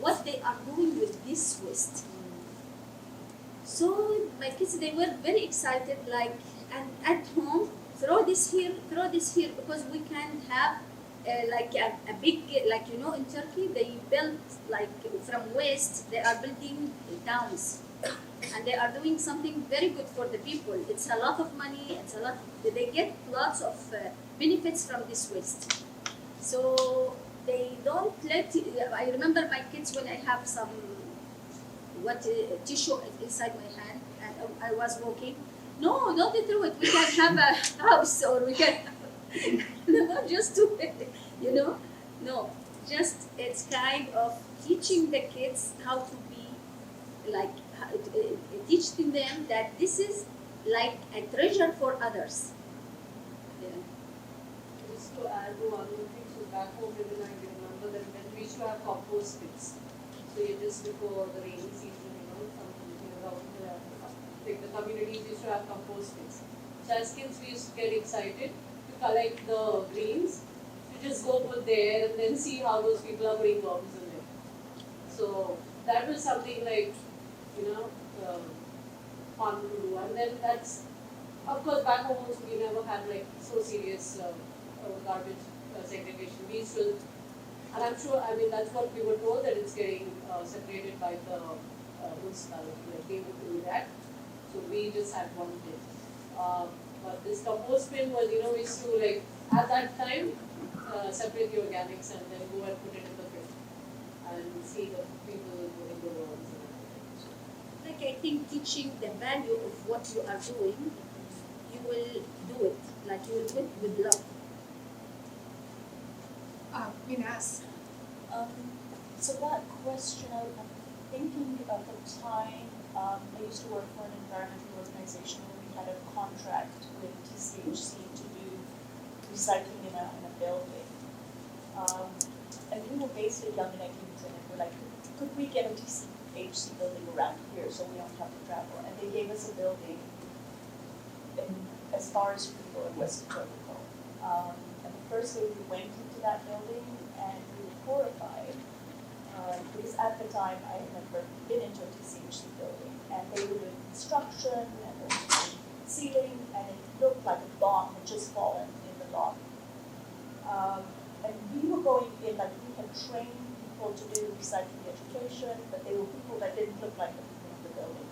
what they are doing with this waste. So my kids, they were very excited, like, and at home, throw this here, because we can have like a big, like, you know, in Turkey, they build, like, from waste, they are building towns. And they are doing something very good for the people. It's a lot of money, they get lots of benefits from this waste. So they don't let, I remember my kids when I have some tissue inside my hand and I was walking. No, don't throw it. We can have a house, or we can. No, just do it. You know, no, just it's kind of teaching the kids how to be like, teaching them that this is like a treasure for others. Yeah. Just to add to one more thing, so back home in I remember that when we used to have compost pits. So just before the rainy season, like the communities used to have compost pits. So as kids, we used to get excited to collect the greens, to just go put there and then see how those people are putting worms in there. So that was something like, fun to do. And then that's, of course, back home also we never had like so serious garbage segregation. We still, and I'm sure, I mean, that's what we were told, that it's getting separated by the municipality, like they would do that. So we just had one bin. But this compost bin was, we used to, like, at that time, separate the organics and then go and put it in the bin and see the people doing the worms and everything. Like, I think teaching the value of what you are doing, you will do it. Like, you will do it with love. Ines. So that question, I'm thinking of the time I used to work for an environmental organization where we had a contract with TCHC to do recycling in a building. And we were based at Young and Eglinton, and we're like, could we get a TCHC building around here so we don't have to travel? And they gave us a building as far as we could go in West Protocol. And the first day we went into that building, and we were horrified. Because at the time I had never been into a TCHC building, and they were doing construction and they were doing ceiling, and it looked like a bomb had just fallen in the lobby. And we were going in, like, we had trained people to do recycling education, but they were people that didn't look like the people in the building.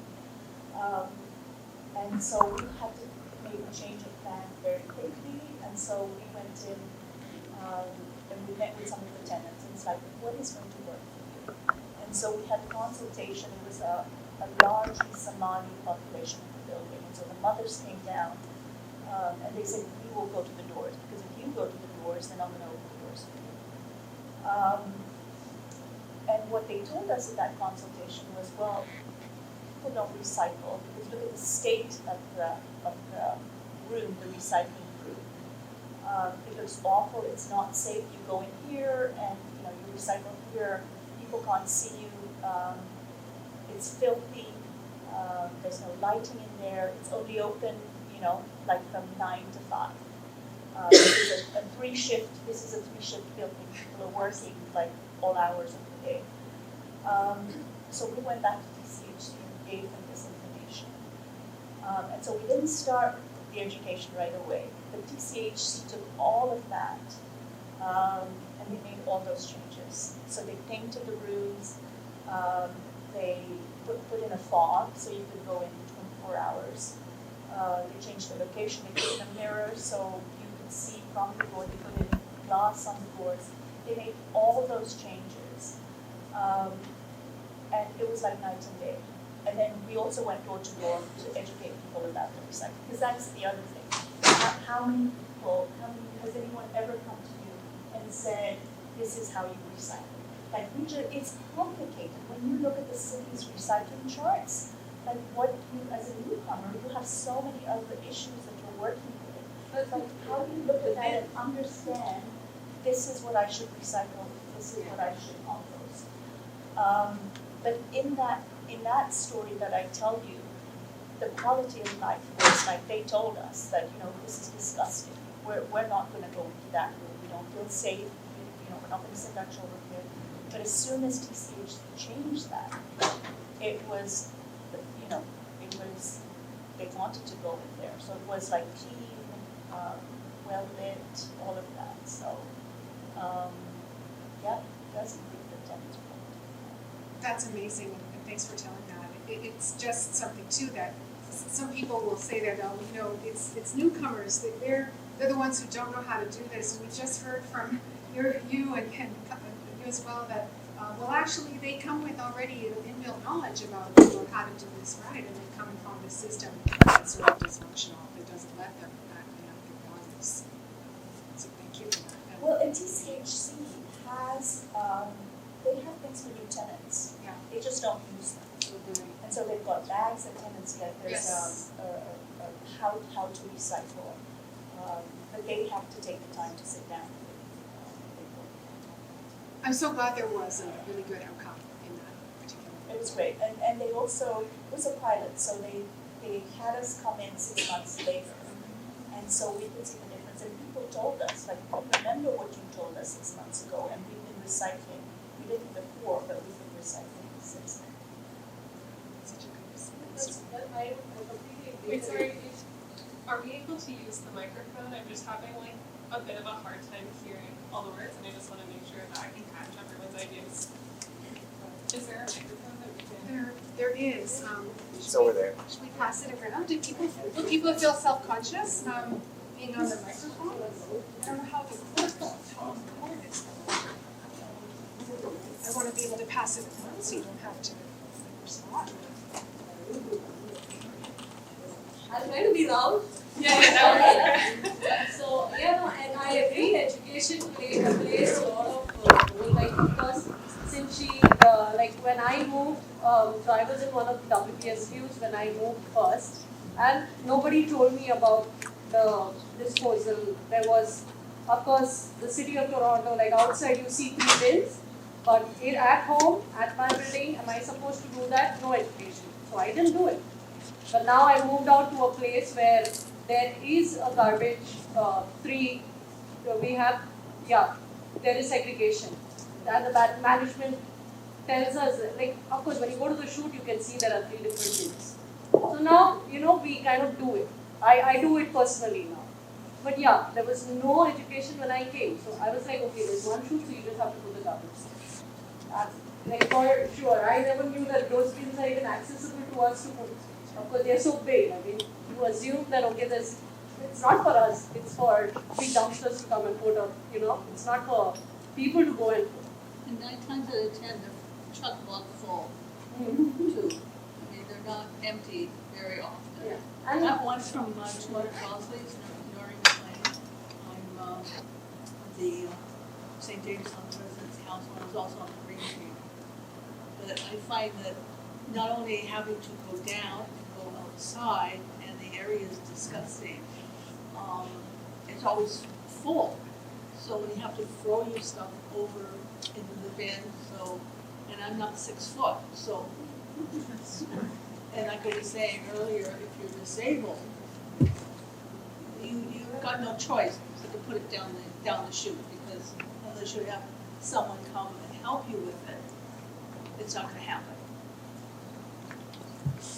And so we had to make a change of plan very quickly, and so we went in and we met with some of the tenants, and it's like, what is going to work? And so we had consultation. It was a a largely Somali population in the building. And so the mothers came down and they said, we will go to the doors, because if you go to the doors, then I'm going to open the doors for you. And what they told us at that consultation was, well, people don't recycle, because look at the state of the room, the recycling room. It looks awful, it's not safe. You go in here and you recycle here, people can't see you, it's filthy, there's no lighting in there, it's only open, like from 9 to 5. This is a three-shift building. People are working like all hours of the day. So we went back to TCHC and gave them this information. And so we didn't start the education right away, but TCHC took all of that and they made all those changes. So they painted the rooms, they put in a fog so you could go in 24 hours. They changed the location, they put in a mirror so you could see from the door, they put in glass on the doors. They made all those changes. And it was like night and day. And then we also went door to door to educate people about the recycling, because that's the other thing. How many people, has anyone ever come to you and said, this is how you recycle? Like, it's complicated. When you look at the city's recycling charts, like what you, as a newcomer, you have so many other issues that you're working with. But like, how do you look at that and understand, this is what I should recycle, this is what I should compost? But in that story that I tell you, the quality of life was like, they told us that, this is disgusting. We're not going to go into that room. We don't feel safe. We're not going to send our children here. But as soon as TCHC changed that, it was, they wanted to go in there. So it was like clean, well lit, all of that. So, yeah, it does improve the tenants. That's amazing, and thanks for telling that. It's just something too that some people will say that, it's newcomers. They're the ones who don't know how to do this. And we just heard from you and you as well that well, actually, they come with already inbuilt knowledge about how to do this right, and they come from the system that's sort of dysfunctional that doesn't let them acting out their values. So thank you for that. Well, and TCHC has, they have things for new tenants. Yeah. They just don't use them. Mm-hmm. And so they've got bags that tenants get. There's Yes. how to recycle. But they have to take the time to sit down. I'm so glad there was a really good outcome in that particular. It was great, and they also, it was a pilot, so they had us come in 6 months later, and so we could see the difference. And people told us, like, remember what you told us 6 months ago, and we've been recycling. We didn't before, but we've been recycling since then. Such a good response. I completely agree. Sorry, are we able to use the microphone? I'm just having like a bit of a hard time hearing all the words, and I just want to make sure that I can catch everyone's ideas. Is there a microphone that we can? There is. It's over there. Should we pass it around? Do people feel self-conscious being on the microphone? I don't know how the cord is. I want to be able to pass it around so you don't have to respond. I'll try to be loud. Yeah. So, and I agree, education plays a lot of role, like, because since when I moved, so I was in one of the WPSUs when I moved first, and nobody told me about the disposal. There was, of course, the city of Toronto, like outside you see 3 bins, but at home, at my building, am I supposed to do that? No education. So I didn't do it. But now I moved out to a place where there is a garbage there is segregation. And the management tells us, like, of course, when you go to the shoot, you can see there are 3 different bins. So now, we kind of do it. I do it personally now. But yeah, there was no education when I came. So I was like, okay, there's one shoot, so you just have to put the garbage. Like, for sure, I never knew that those bins are even accessible to us to put. Of course, they're so big. I mean, you assume that, okay, it's not for us. It's for big dumpsters to come and put up, It's not for people to go and put. And 9 times out of 10, the truck walk full, too. I not emptied very often. Yeah. I have one from 200 Wellesley, Norring Lane. I'm the St. James on the Residence Council, and I was also on the Green Team. But I find that not only having to go down, go outside, and the area is disgusting, it's always full. So when you have to throw your stuff over into the bin, so, and I'm not 6 foot, so, and like I was saying earlier, if you're disabled, you've got no choice but to put it down the chute, because unless you have someone come and help you with it, it's not gonna happen.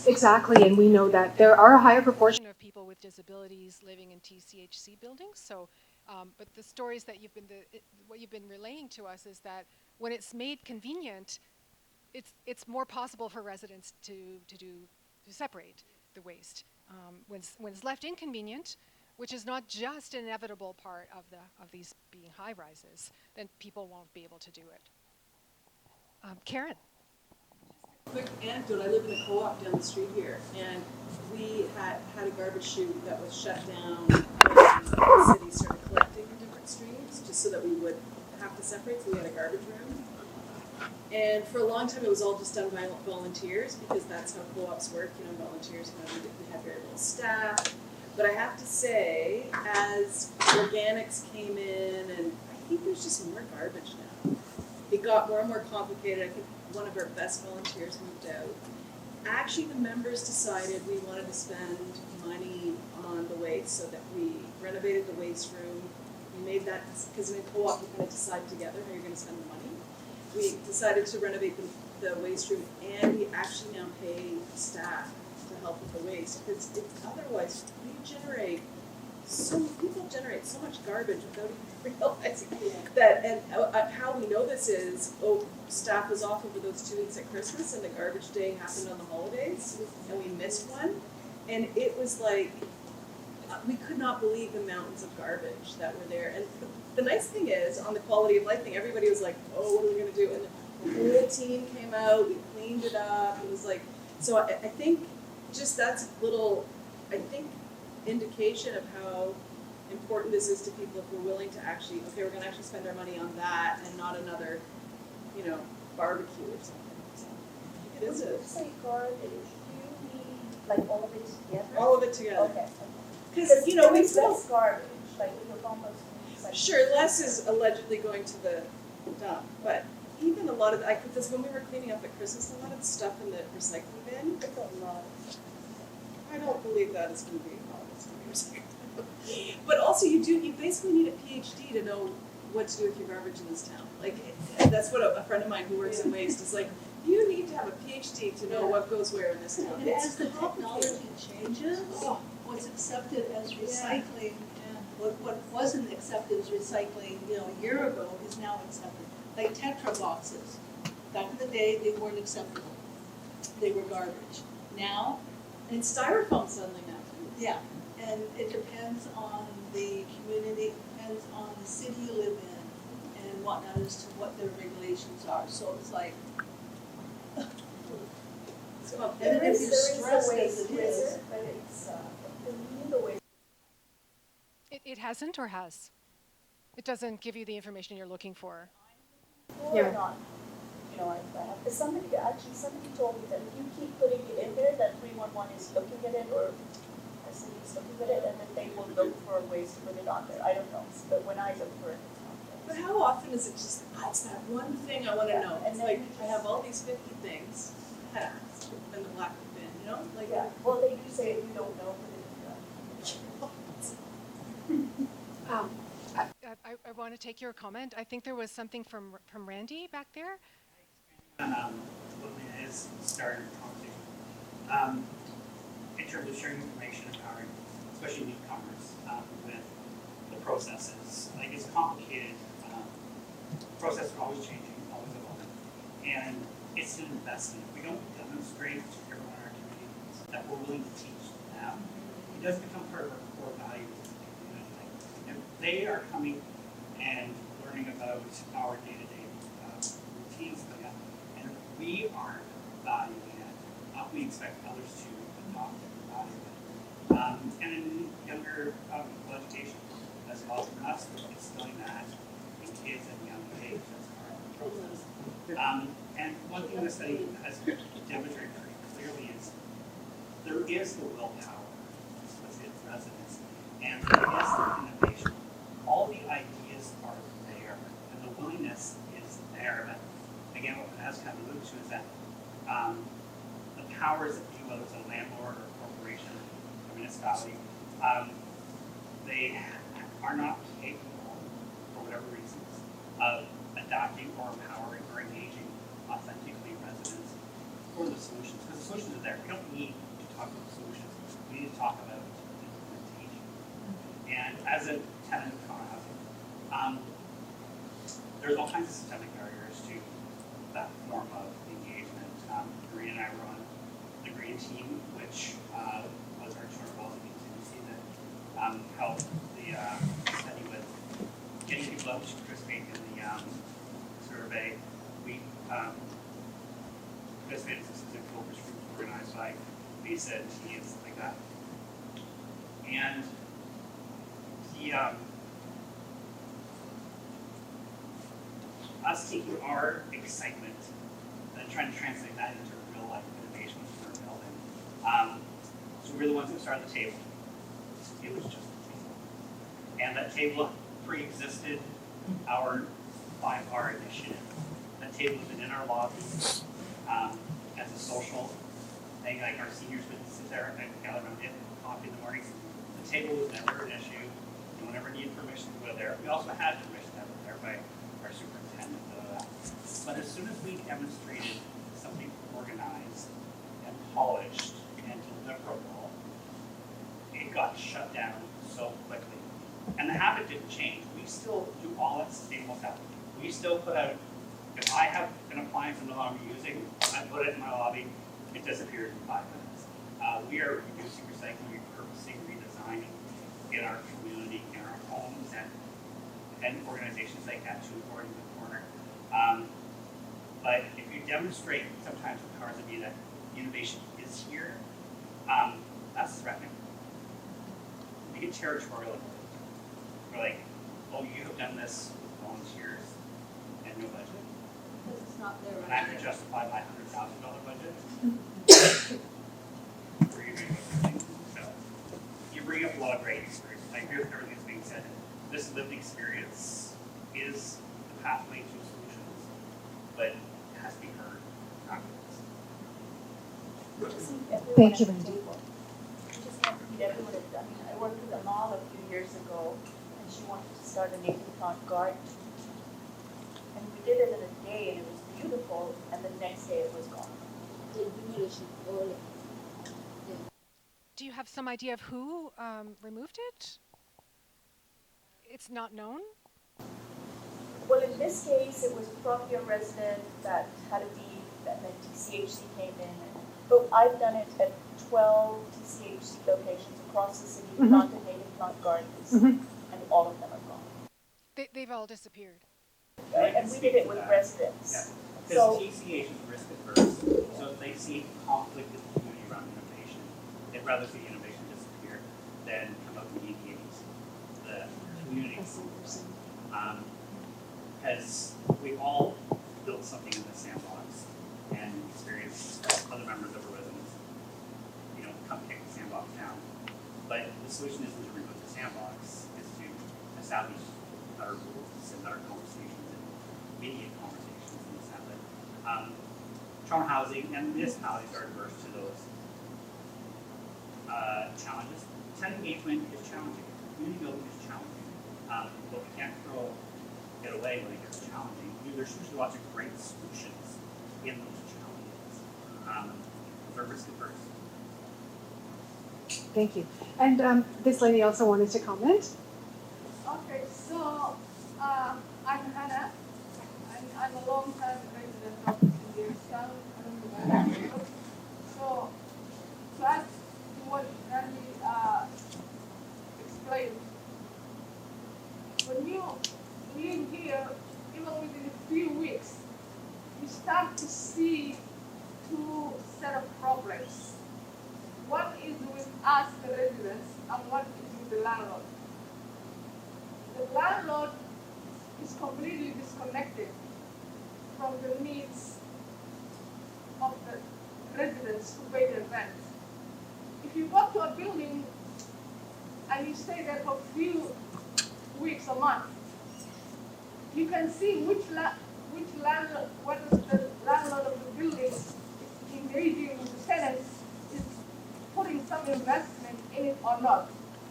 Exactly, and we know that there are a higher proportion of people with disabilities living in TCHC buildings. So, but the stories that what you've been relaying to us is that when it's made convenient, it's more possible for residents to separate the waste. When it's left inconvenient, which is not just an inevitable part of these being high rises, then people won't be able to do it. Karen. Quick anecdote, I live in a co-op down the street here, and we had a garbage chute that was shut down when the city started collecting in different streams, just so that we would have to separate, so we had a garbage room. And for a long time it was all just done by volunteers, because that's how co-ops work, volunteers, we had very little staff. But I have to say, as organics came in, and I think there's just more garbage now. It got more and more complicated. I think one of our best volunteers moved out. Actually, the members decided we wanted to spend money on the waste, so that we renovated the waste room. We made that, because in a co-op you kind of decide together how you're going to spend the money. We decided to renovate the waste room, and we actually now pay staff to help with the waste, because otherwise people generate so much garbage without even realizing that. And how we know this is, staff was off over those 2 weeks at Christmas, and the garbage day happened on the holidays, and we missed one, and it was like, we could not believe the mountains of garbage that were there. And the nice thing is, on the quality of life thing, everybody was like, oh, what are we going to do? And the whole team came out, we cleaned it up. It was like, so I think just that's a little, indication of how important this is to people, if we're willing to actually, okay, we're going to actually spend our money on that and not another, barbecue or something. So it is When you say garbage, do you mean all of it together? All of it together. Okay. Because we less garbage, like it was almost. Sure, less is allegedly going to the dump, but even a lot of because when we were cleaning up at Christmas, a lot of the stuff in the recycling bin. It's a lot. I don't believe that is going to be a problem. But also, you basically need a PhD to know what to do with your garbage in this town. That's what a friend of mine who works in waste is like. You need to have a PhD to know what goes where in this town. And as the technology changes, what's accepted as recycling, what wasn't accepted as recycling, a year ago is now accepted. Like Tetra boxes. Back in the day, they weren't acceptable. They were garbage. Now, and styrofoam suddenly now. Yeah, and it depends on the community, it depends on the city you live in, and whatnot as to what their regulations are. So it's like, and if you're stressed as it is, but it's the way. It hasn't or has? It doesn't give you the information you're looking for. Or not. I have, somebody told me that if you keep putting it in there, that 311 is looking at it, or the city is looking at it, and then they will look for ways to put it on there. I don't know, but when I look for it, it's not there. But how often is it just, it's that one thing I want to know? It's like, I have all these 50 things, in the black bin, Well, they do say if you don't know, put it in there. I want to take your comment. I think there was something from Randy back there. What Lena has started talking in terms of sharing information, empowering, especially newcomers, with the processes. It's a complicated process, are always changing, always evolving, and it's an investment. If we don't demonstrate to everyone in our communities that we're willing to teach them, it does become part of our core values as a community. And they are coming and learning about our day-to-day routines, and we aren't valuing it, can we expect others to adopt and embody it? And in younger people education as well, for us, instilling that in kids at a young age, that's part of the process. And one thing the study has demonstrated pretty clearly is there is the willpower within residents, and there is the innovation. All the ideas are there, and the willingness is there. But again, what Vanessa kind of alluded to is that the powers that be, whether it's a landlord or a corporation or municipality, they are not capable, for whatever reasons, of adopting or empowering or engaging authentically residents for the solutions. Because the solutions are there. We don't need to talk about the solutions. We need to talk about implementation. And as a tenant of common housing, there's all kinds of systemic barriers to that form of engagement. Green and I were on the Green team, which was our tour of Wellesley contingency that helped the study with getting people out to participate in the survey. We participated in specific focus groups organized by Visa and T and stuff like that. And us taking our excitement and trying to translate that into real life innovation within our building. So we're the ones that started the table. It was just a table. And that table pre-existed our 5R initiative. That table has been in our lobby as a social thing, like our seniors would sit there and gather around it, coffee in the mornings. The table was never an issue. No one ever needed permission to go there. We also had permission to go there by our superintendent. But as soon as we demonstrated something organized and polished and deliverable, it got shut down so quickly. And the habit didn't change. We still do all that sustainable stuff. We still put out, if I have an appliance I'm no longer using, I put it in my lobby, it disappears in 5 minutes. We are reducing, recycling, repurposing, redesigning in our community, in our homes, and organizations like that too, or in the corner. But if you demonstrate sometimes with powers that be that innovation is here, that's threatening. We get territorial. We're like, oh, you have done this with volunteers and no budget. Because it's not there. And I have to justify my $100,000 budget. For you doing everything. So you bring up a lot of great experience. I agree with everything that's being said. This lived experience is the pathway to solutions, but it has to be heard, not Thank you, Randy. You just can't meet everyone. I mean, I worked with a mom a few years ago, and she wanted to start a neighborhood garden. And we did it in a day, and it was beautiful, and the next day it was gone. Do you have some idea of who removed it? It's not known? Well, in this case, it was probably a resident that had a beef, and then TCHC came in. But I've done it at 12 TCHC locations across the city, planted native plant gardens, and all of them are gone. They've all disappeared. And we did it with residents. Yeah. Because TCH is risk adverse, so if they see conflict with the community around innovation, they'd rather see innovation disappear than come up and mediate the community. Because we all built something in the sandbox and experienced other members of our residents, come kick the sandbox down. But the solution isn't to remove the sandbox, it's to establish better rules and better conversations and mediate conversations in the sense that Toronto housing and municipalities are adverse to those challenges. Tenant engagement is challenging. Community building is challenging. But we can't get away when it gets challenging. There's usually lots of great solutions in those challenges. For risk adverse. Thank you. And this lady also wanted to comment. Okay, so I'm Hannah. I'm a long-time resident of Guelph. So as to what Randy explained, when you live here, even within a few weeks, you start to see two set of problems. One is with us, the residents, and one is with the landlord. The landlord is completely disconnected from the needs of the residents who pay their rent. If you go to a building and you stay there for a few weeks or months, you can see whether the landlord of the building is engaging with the tenants, is putting some investment in it or not.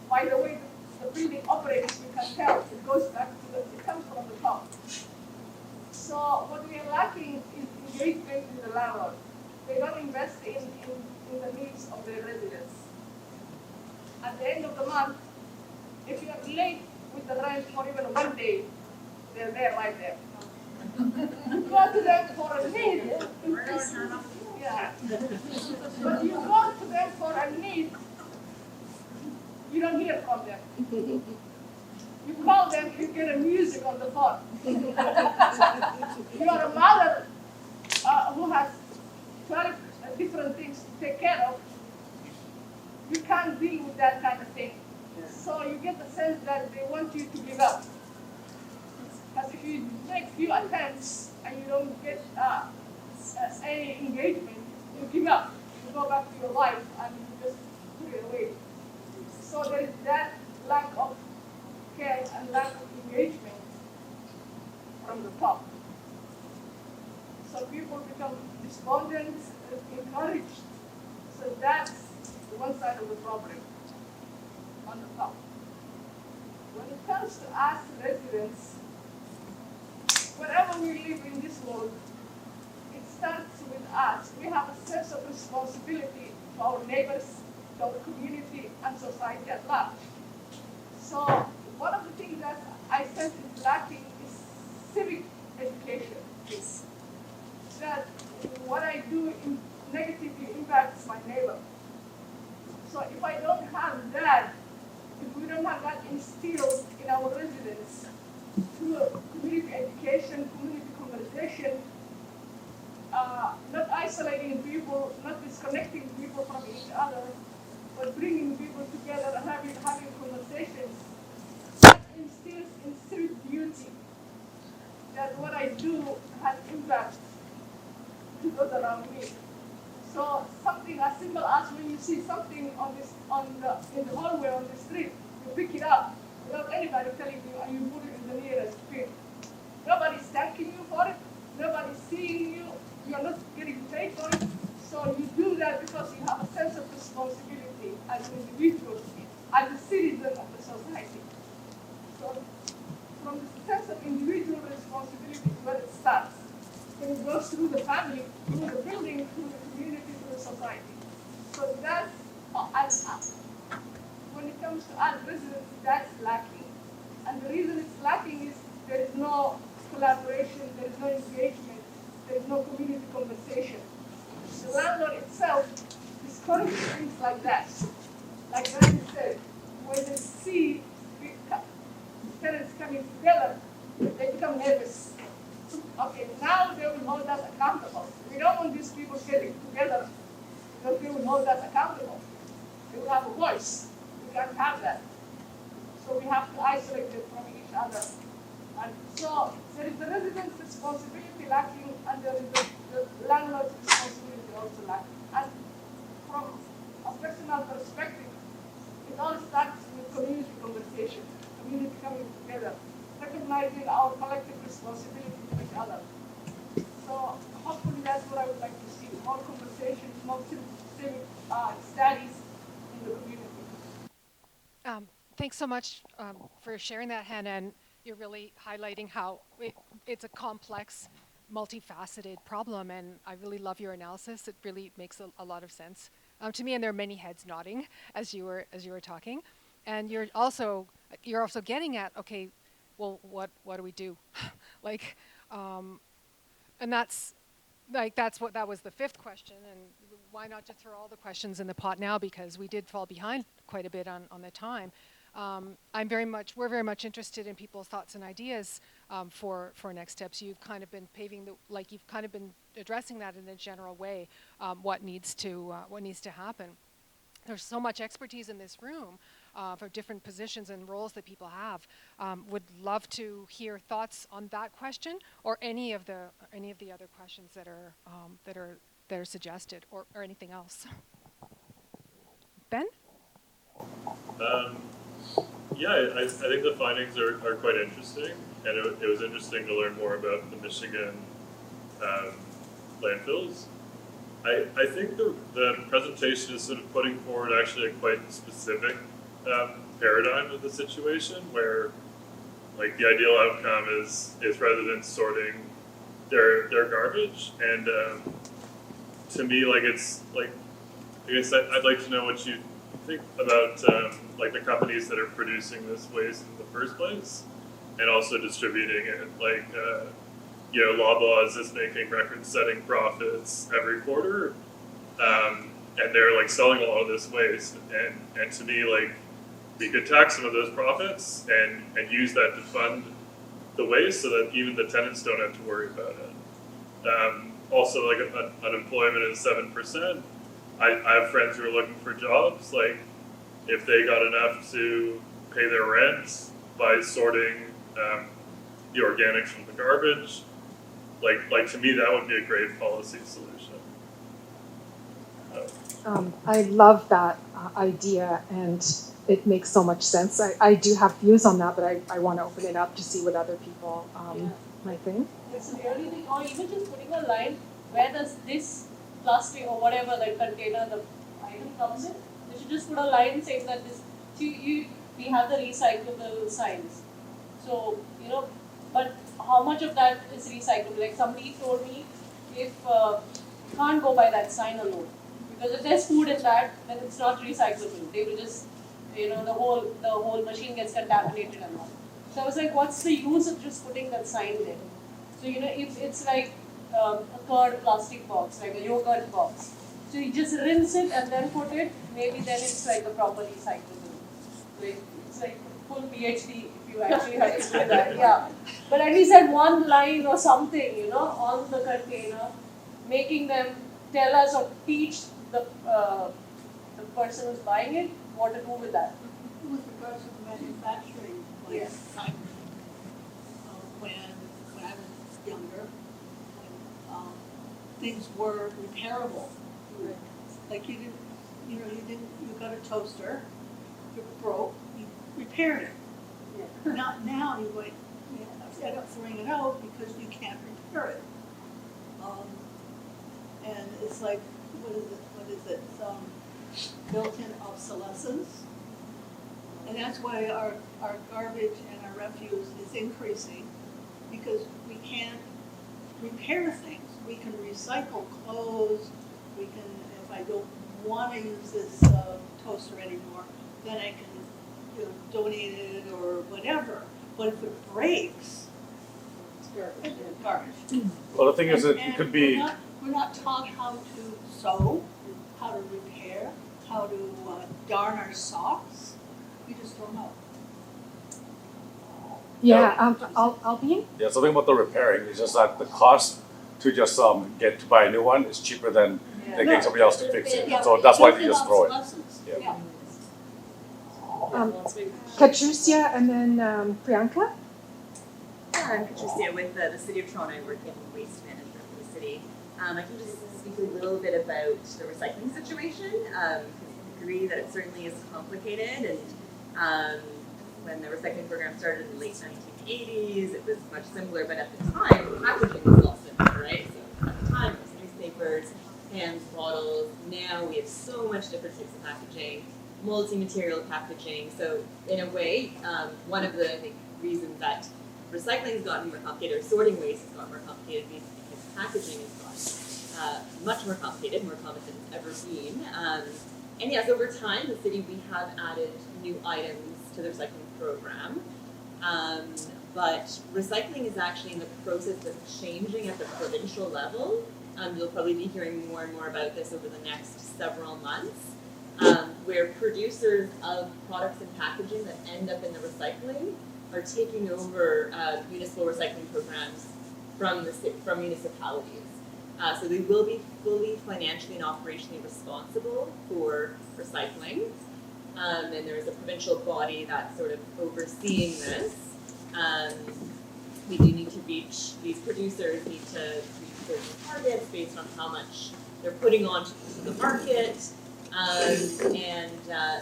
By the way the building operates, you can tell it goes back to it comes from the top. So what we are lacking is engagement with the landlord. They don't invest in the needs of their residents. At the end of the month, if you are late with the rent for even 1 day, they're there right there. You go to them for a need. Yeah. But you go to them for a need, you don't hear from them. You call them, you get a music on the phone. You are a mother who has 12 different things to take care of. You can't deal with that kind of thing. So you get the sense that they want you to give up. Because if you make few attempts and you don't get any engagement, you give up. You go back to your life and you just put it away. So there is that lack of care and lack of engagement from the top. So people become despondent, encouraged. So that's one side of the problem on the top. When it comes to us residents, wherever we live in this world, it starts with us. We have a sense of responsibility to our neighbors, to our community, and society at large. So one of the things that I sense is lacking is civic education. That what I do negatively impacts my neighbor. So if I don't have that, if we don't have that instilled in our residents through community education, community conversation, not isolating people, not disconnecting people from each other, but bringing people together and having conversations, that instills in civic duty that what I do has impact to those around me. So something as simple as when you see something in the hallway on the street, you pick it up without anybody telling you, and you put it in the nearest bin. Nobody's thanking you for it. Nobody's seeing you. You're not getting paid for it. So you do that because you have a sense of responsibility as an individual, as a citizen of the society. So from the sense of individual responsibility is where it starts. When it goes through the family, through the building, through the community, through the society. So that's, when it comes to us residents, that's lacking. And the reason it's lacking is there is no collaboration, there is no engagement, there is no community conversation. The landlord itself discourages things like that. Like Randy said, when they see tenants coming together, they become nervous. Okay, now they will hold us accountable. We don't want these people getting together because they will hold us accountable. They will have a voice. We can't have that. So we have to isolate them from each other. And so there is the residents' responsibility lacking, and there is the landlord's responsibility also lacking. And from a personal perspective, it all starts with community conversation, community coming together, recognizing our collective responsibility to each other. So hopefully that's what I would like to see, more conversations, more civic studies in the community. Thanks so much for sharing that, Hannah, and you're really highlighting how it's a complex, multifaceted problem, and I really love your analysis. It really makes a lot of sense to me, and there are many heads nodding as you were talking, and you're also getting at, okay, well, what do we do? Like, and that was the fifth question, and why not just throw all the questions in the pot now, because we did fall behind quite a bit on the time. we're very much interested in people's thoughts and ideas for next steps. You've kind of been you've kind of been addressing that in a general way. What needs to happen. There's so much expertise in this room for different positions and roles that people have. Would love to hear thoughts on that question or any of the other questions that are suggested or anything else. Ben? Yeah, I think the findings are quite interesting, and it was interesting to learn more about the Michigan landfills. I think the presentation is sort of putting forward actually a quite specific paradigm of the situation, where like the ideal outcome is residents sorting their garbage, and to me, like it's like, I guess I'd like to know what you think about like the companies that are producing this waste in the first place, and also distributing it. Like you know, Loblaws is making record-setting profits every quarter, and they're like selling a lot of this waste. And to me, like we could tax some of those profits and use that to fund the waste, so that even the tenants don't have to worry about it. Also, like unemployment is 7%. I have friends who are looking for jobs. Like if they got enough to pay their rent by sorting the organics from the garbage, like to me that would be a great policy solution. I love that idea, and it makes so much sense. I do have views on that, but I want to open it up to see what other people might think. It's really big, or even just putting a line, where does this plastic or whatever the container, the item comes in? They should just put a line saying that this, we have the recyclable signs. So, you know, but how much of that is recyclable? Like somebody told me, if you can't go by that sign alone, because if there's food in that, then it's not recyclable. They will just, you know, the whole machine gets contaminated and all. So I was like, what's the use of just putting that sign there? So, you know, if it's like a curd plastic box, like a yogurt box, so you just rinse it and then put it, maybe then it's like a proper recyclable. Like, it's like full PhD if you actually have to do that, yeah. But at least at one line or something, you know, on the container, making them tell us or teach the person who's buying it what to do with that. With regards to the manufacturing, like, Yes. when I was younger, when, things were repairable. Right. Like you got a toaster, it broke, you repaired it. Yeah. Not now, you're going, end up throwing it out because you can't repair it. And it's like, what is it? Built-in obsolescence. And that's why our garbage and our refuse is increasing, because we can't repair things. We can recycle clothes, we can, if I don't want to use this toaster anymore, then I can donate it or whatever. But if it breaks, it's garbage. Well, the thing is that it could be... We're not taught how to sew, how to repair, how to darn our socks. We just throw them out. Yeah, I'll be in. Yeah, so the thing about the repairing is just that the cost to just get to buy a new one is cheaper than getting somebody else to fix it. So that's why they just throw it. Yeah. Katrusia and then Priyanka. I'm Katrusia with the City of Toronto. I work in waste management for the city. I can just speak a little bit about the recycling situation. I agree that it certainly is complicated, and when the recycling program started in the late 1980s, it was much simpler, but at the time, packaging was a lot simpler, right? So at the time, it was newspapers, cans, bottles. Now we have so much different types of packaging, multi-material packaging. So in a way, one of the reasons that recycling has gotten more complicated, or sorting waste has gotten more complicated, because packaging has gotten much more complicated, more complicated than it's ever been. And yes, over time, the city, we have added new items to the recycling program. But recycling is actually in the process of changing at the provincial level. You'll probably be hearing more and more about this over the next several months. where producers of products and packaging that end up in the recycling are taking over municipal recycling programs from municipalities. So they will be fully financially and operationally responsible for recycling. And there is a provincial body that's sort of overseeing this. We do need to reach, these producers need to reach certain targets based on how much they're putting onto the market.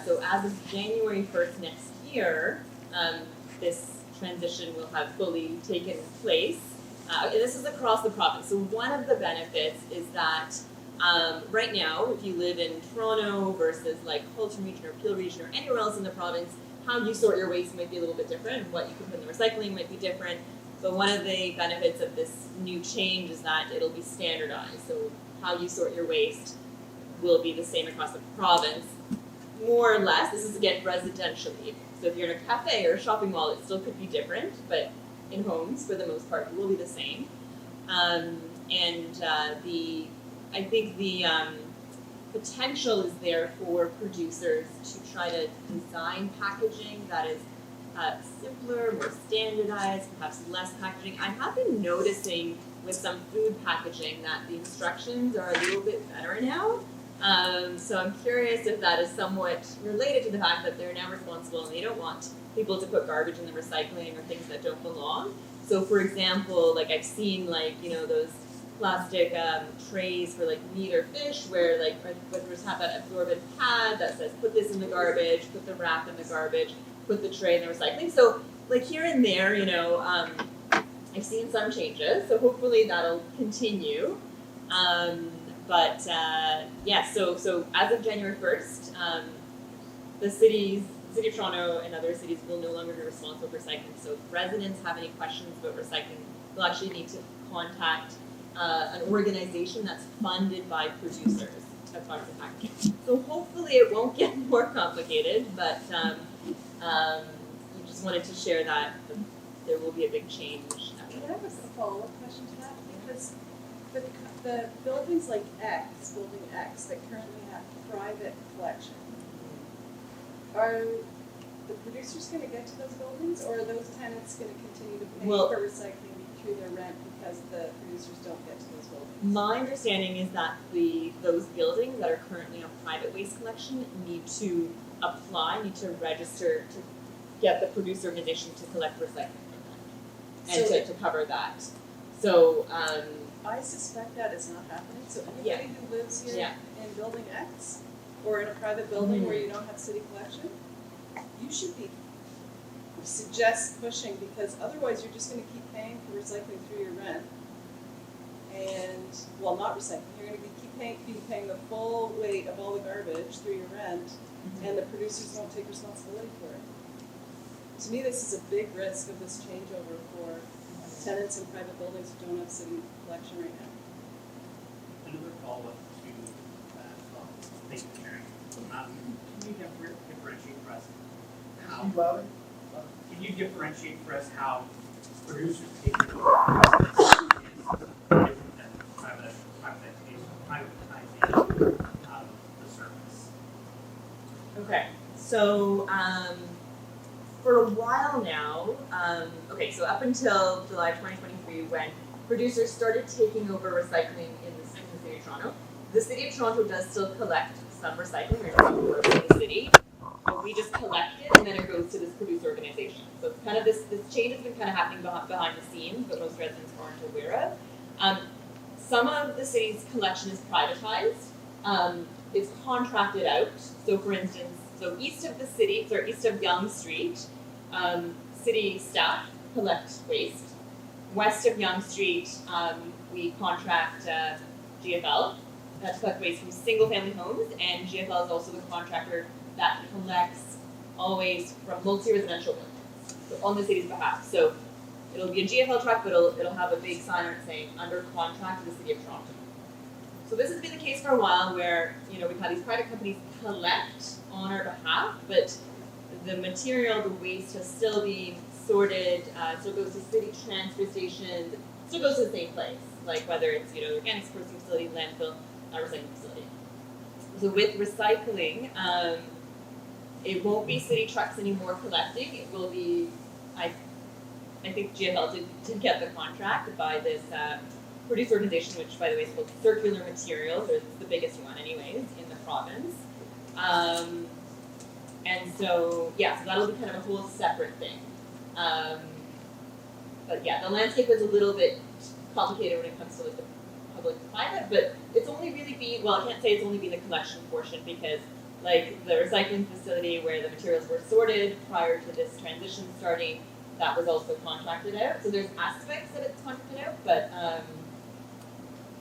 So as of January 1st next year, this transition will have fully taken place. And this is across the province. So one of the benefits is that right now, if you live in Toronto versus like Halton region or Peel region or anywhere else in the province, how you sort your waste might be a little bit different. What you can put in the recycling might be different. But one of the benefits of this new change is that it'll be standardized. So how you sort your waste will be the same across the province, more or less. This is again residentially. So if you're in a cafe or a shopping mall, it still could be different, but in homes, for the most part, it will be the same. I think the potential is there for producers to try to design packaging that is simpler, more standardized, perhaps less packaging. I have been noticing with some food packaging that the instructions are a little bit better now. So I'm curious if that is somewhat related to the fact that they're now responsible and they don't want people to put garbage in the recycling or things that don't belong. So for example, like I've seen like, you know, those plastic trays for like meat or fish where like vendors have that absorbent pad that says put this in the garbage, put the wrap in the garbage, put the tray in the recycling. So like here and there, you know, I've seen some changes, so hopefully that'll continue. So as of January 1st, the city of Toronto and other cities will no longer be responsible for recycling. So if residents have any questions about recycling, they'll actually need to contact an organization that's funded by producers of products and packaging. So hopefully it won't get more complicated, but just wanted to share that there will be a big change. Can I have a follow-up question to that? Because the buildings like Building X, that currently have private collection, are the producers going to get to those buildings, or are those tenants going to continue to pay for recycling through their rent because the producers don't get to those buildings? My understanding is that those buildings that are currently on private waste collection need to register to get the producer organization to collect recycling from them and to cover that. So I suspect that is not happening. So anybody who lives here in Building X or in a private building where you don't have city collection, you should suggest pushing, because otherwise you're just going to keep paying for recycling through your rent. And, well, not recycling, you're going to keep paying the full weight of all the garbage through your rent, and the producers won't take responsibility for it. To me, this is a big risk of this changeover for tenants in private buildings who don't have city collection right now. Another follow-up to that, thank you, Karen. Can you differentiate for us how producers take privatization of the service? Okay, so for a while now, so up until July 2023, when producers started taking over recycling in the city of Toronto, the city of Toronto does still collect some recycling, there's some work in the city, but we just collect it and then it goes to this producer organization. So it's kind of this change has been kind of happening behind the scenes, but most residents aren't aware of. Some of the city's collection is privatized. It's contracted out. So for instance, east of Yonge Street, city staff collect waste. West of Yonge Street, we contract GFL to collect waste from single-family homes, and GFL is also the contractor that collects all waste from multi-residential buildings on the city's behalf. So it'll be a GFL truck, but it'll have a big sign on it saying under contract to the city of Toronto. So this has been the case for a while, where we've had these private companies collect on our behalf, but the material, the waste, has still been sorted. Still goes to city transfer stations. Still goes to the same place, like whether it's organic processing facility, landfill, recycling facility. So with recycling, it won't be city trucks anymore collecting. It will be, I think GFL did get the contract by this producer organization, which by the way is called Circular Materials, or it's the biggest one anyways in the province. And so, yeah, so that'll be kind of a whole separate thing. But yeah, the landscape is a little bit complicated when it comes to like the public-private, but it's only really been, well, I can't say it's only been the collection portion because like the recycling facility where the materials were sorted prior to this transition starting, that was also contracted out. So there's aspects that it's contracted out, but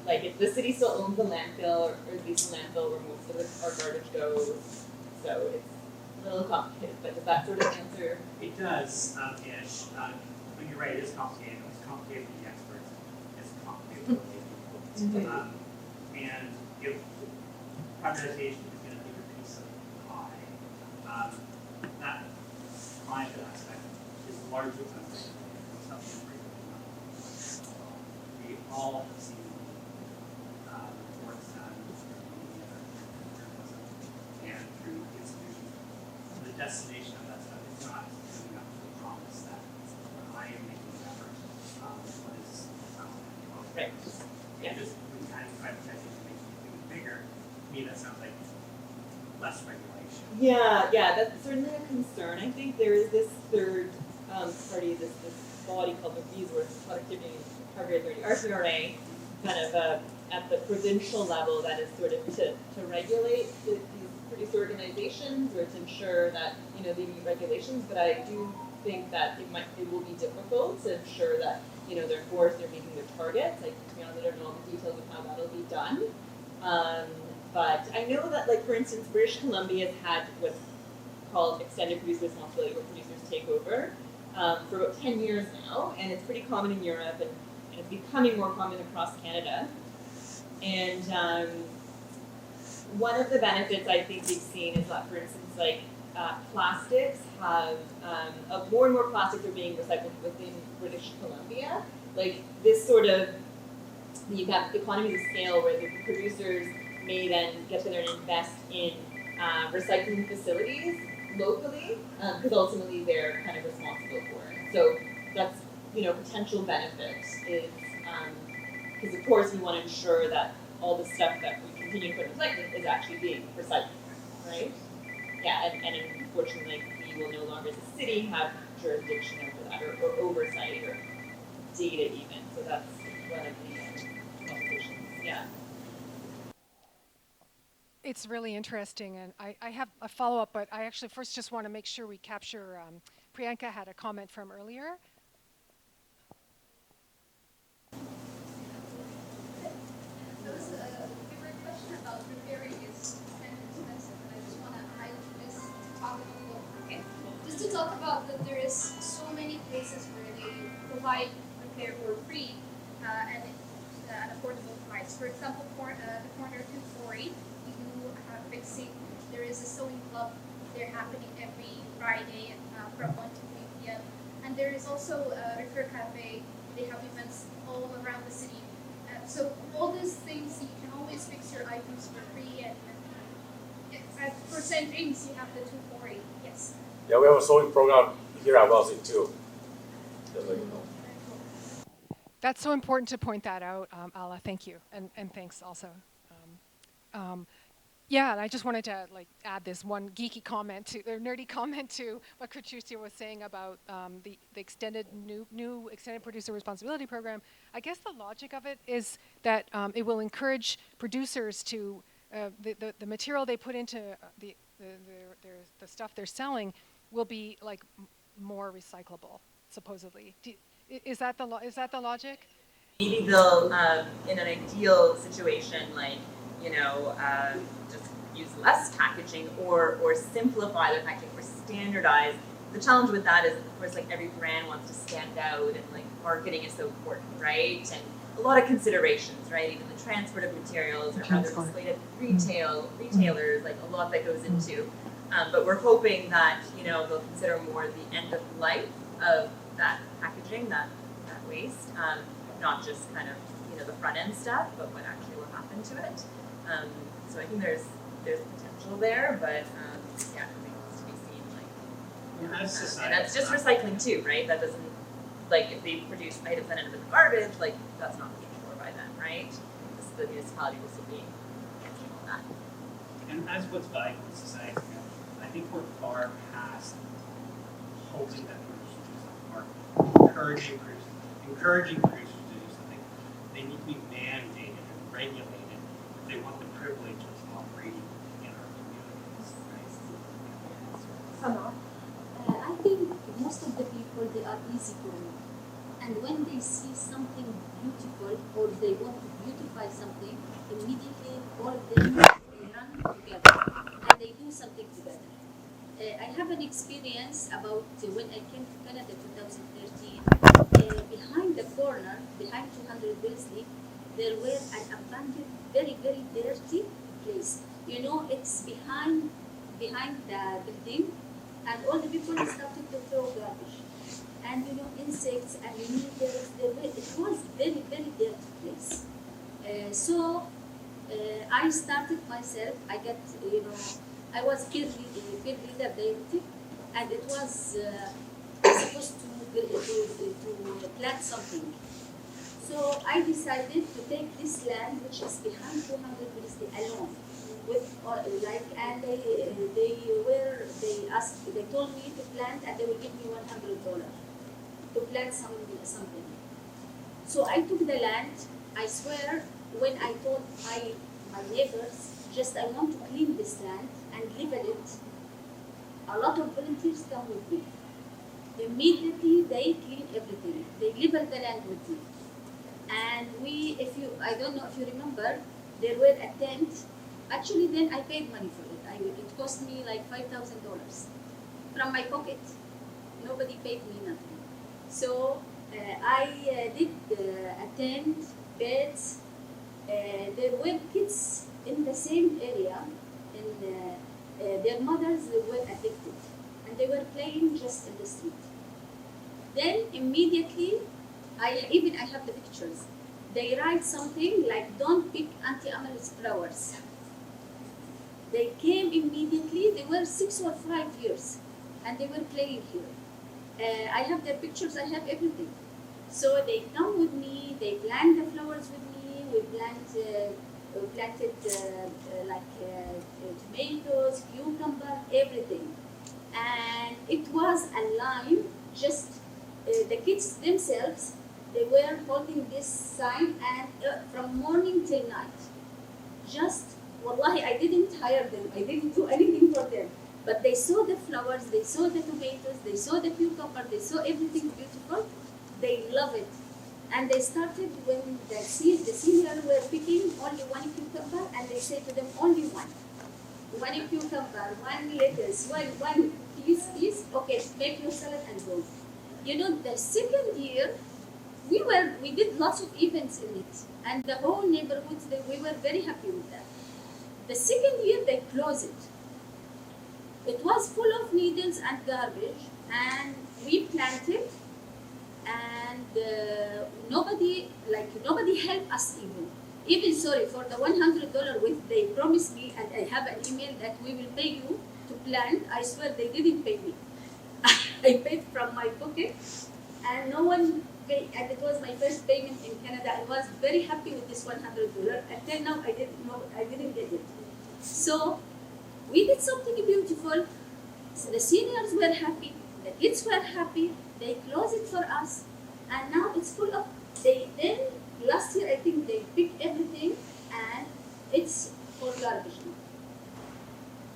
like if the city still owns the landfill or leases the landfill where most of our garbage goes, so it's a little complicated. But does that sort of answer? It does, ish. But you're right, it is complicated. It's complicated for the experts. It's complicated for the people. And if privatization is going to be a piece of the pie, that private aspect is largely something we all have seen reports done through media, through journalism, and through institutions. The destination of that stuff is not living up to the promise that I am making an effort. What is right? Yeah. Just when kind of privatization makes things bigger, to me that sounds like less regulation. Yeah, that's certainly a concern. I think there is this third party, this body called the Resource Productivity Authority, RPRA, kind of at the provincial level that is sort of to regulate these producer organizations or to ensure that they meet regulations. But I do think that it will be difficult to ensure that they're forced, they're meeting their targets. Like, to be honest, I don't know all the details of how that'll be done. But I know that, like, for instance, British Columbia has had what's called extended producer responsibility, where producers take over for about 10 years now, and it's pretty common in Europe, and it's becoming more common across Canada. And one of the benefits I think we've seen is that, for instance, like plastics have more and more plastics are being recycled within British Columbia. Like this sort of, you have economies of scale where the producers may then get together and invest in recycling facilities locally, because ultimately they're kind of responsible for it. So that's potential benefits is because of course we want to ensure that all the stuff that we continue to put in recycling is actually being recycled, right? Yeah, and unfortunately we will no longer as a city have jurisdiction over that or oversight or data even. So that's one of the complications. Yeah. It's really interesting, and I have a follow-up, but I actually first just want to make sure we capture, Priyanka had a comment from earlier. There was a question about repairing is kind of expensive, and I just want to highlight this topic a little, okay? Just to talk about that there is so many places where they provide repair for free and at an affordable price. For example, the corner 240, we do have fixing. There is a sewing club. They're happening every Friday from 1 to 3 p.m. And there is also a repair cafe. They have events all around the city. So all these things, you can always fix your items for free. And for St. James, you have the 240. Yes. Yeah, we have a sewing program here at Wellesley too. Just like you know. That's so important to point that out, Ala. Thank you, and thanks also. Yeah, and I just wanted to add this one geeky comment or nerdy comment to what Patricia was saying about the extended new extended producer responsibility program. I guess the logic of it is that it will encourage producers to the material they put into the stuff they're selling will be more recyclable, supposedly. Is that the logic? Maybe they'll, in an ideal situation, just use less packaging or simplify their packaging or standardize. The challenge with that is, of course, every brand wants to stand out and marketing is so important, right? And a lot of considerations, right? Even the transport of materials or how they're displayed at retailers, a lot that goes into. But we're hoping that, they'll consider more the end of life of that packaging, that waste, not just kind of, the front end stuff, but what actually will happen to it. So I think there's potential there, but yeah, it remains to be And that's just recycling too, right? That doesn't, like, if they produce items that end up in the garbage, like, that's not paid for by them, right? The municipality will still be answering all that. And as what's valuable in society, I think we're far past hoping that producers do something, or encouraging producers to do something. They need to be mandated and regulated if they want the privilege of operating in our communities. I think most of the people, they are easygoing. And when they see something beautiful or they want to beautify something, immediately all of them they run together and they do something together. I have an experience about when I came to Canada 2013. Behind the corner, behind 200 Wellesley, there were an abandoned, very, very dirty place. You know, it's behind the building, and all the people started to throw garbage. And you know, insects and needles, it was very, very dirty place. So I started myself. I got, I was field leader directive, and it was supposed to plant something. So I decided to take this land, which is behind 200 Wellesley, alone. And they told me to plant, and they will give me $100 to plant something. So I took the land. I swear, when I told my neighbors, I want to clean this land and level it, a lot of volunteers come with me. Immediately they clean everything. They level the land with me. And I don't know if you remember, there were a tent. Actually, then I paid money for it. It cost me like $5,000 from my pocket. Nobody paid me nothing. So I did a tent, beds. There were kids in the same area, and their mothers were addicted, and they were playing just in the street. Then immediately, I have the pictures. They write something like, "Don't pick anti-amalus flowers." They came immediately. They were 6 or 5 years, and they were playing here. I have their pictures. I have everything. So they come with me. They plant the flowers with me. We planted tomatoes, cucumber, everything, and it was a line. Just the kids themselves, they were holding this sign, and from morning till night. Wallahi, I didn't hire them. I didn't do anything for them. But they saw the flowers, they saw the tomatoes, they saw the cucumber, they saw everything beautiful. They love it. And they started when the seniors were picking only one cucumber, and they said to them, only one. One cucumber, one lettuce, one piece. Okay, make your salad and go. You know, the second year, we did lots of events in it. And the whole neighborhoods, we were very happy with that. The second year, they closed it. It was full of needles and garbage, and we planted, and nobody helped us even sorry for the $100 which they promised me, and I have an email that we will pay you to plant. I swear they didn't pay me. I paid from my pocket, and no one paid, and it was my first payment in Canada. I was very happy with this $100. Until now, I didn't get it. So we did something beautiful. So the seniors were happy, the kids were happy. They closed it for us, and now it's full of. Then last year I think they picked everything, and it's for garbage now.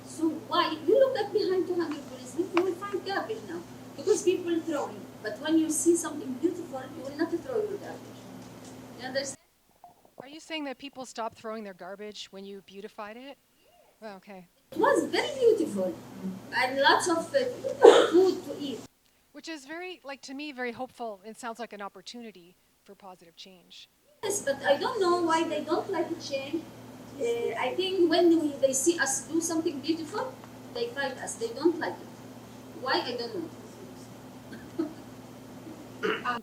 So why you look at behind 200 policemen, you will find garbage now because people throwing. But when you see something beautiful, you will not throw your garbage. You understand? Are you saying that people stopped throwing their garbage when you beautified it? Oh, okay. It was very beautiful, and lots of food to eat. Which is to me, very hopeful. It sounds like an opportunity for positive change. Yes, but I don't know why they don't like to change. I think when they see us do something beautiful, they fight us. They don't like it. Why? I don't know.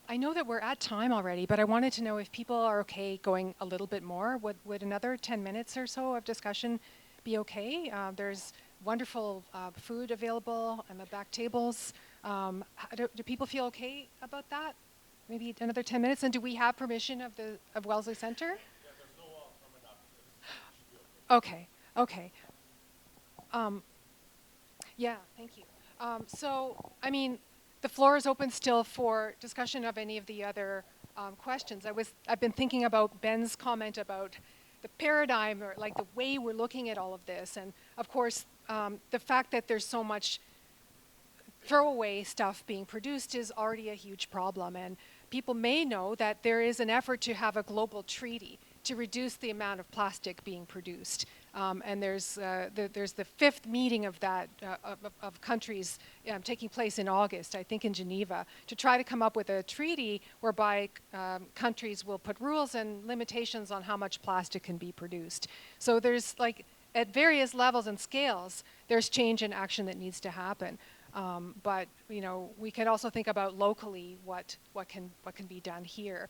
I know that we're at time already, but I wanted to know if people are okay going a little bit more. Would another 10 minutes or so of discussion be okay? There's wonderful food available and the back tables. Do people feel okay about that? Maybe another 10 minutes. And do we have permission of Wellesley Centre? Yeah, there's no wall coming up. Okay. Okay. Yeah, thank you. So, I mean, the floor is open still for discussion of any of the other questions. I've been thinking about Ben's comment about the paradigm, or like the way we're looking at all of this, and of course, the fact that there's so much throwaway stuff being produced is already a huge problem. And people may know that there is an effort to have a global treaty to reduce the amount of plastic being produced. And there's the fifth meeting of that of countries taking place in August, I think in Geneva, to try to come up with a treaty whereby countries will put rules and limitations on how much plastic can be produced. So there's like at various levels and scales, there's change and action that needs to happen. But you know, we can also think about locally what can be done here.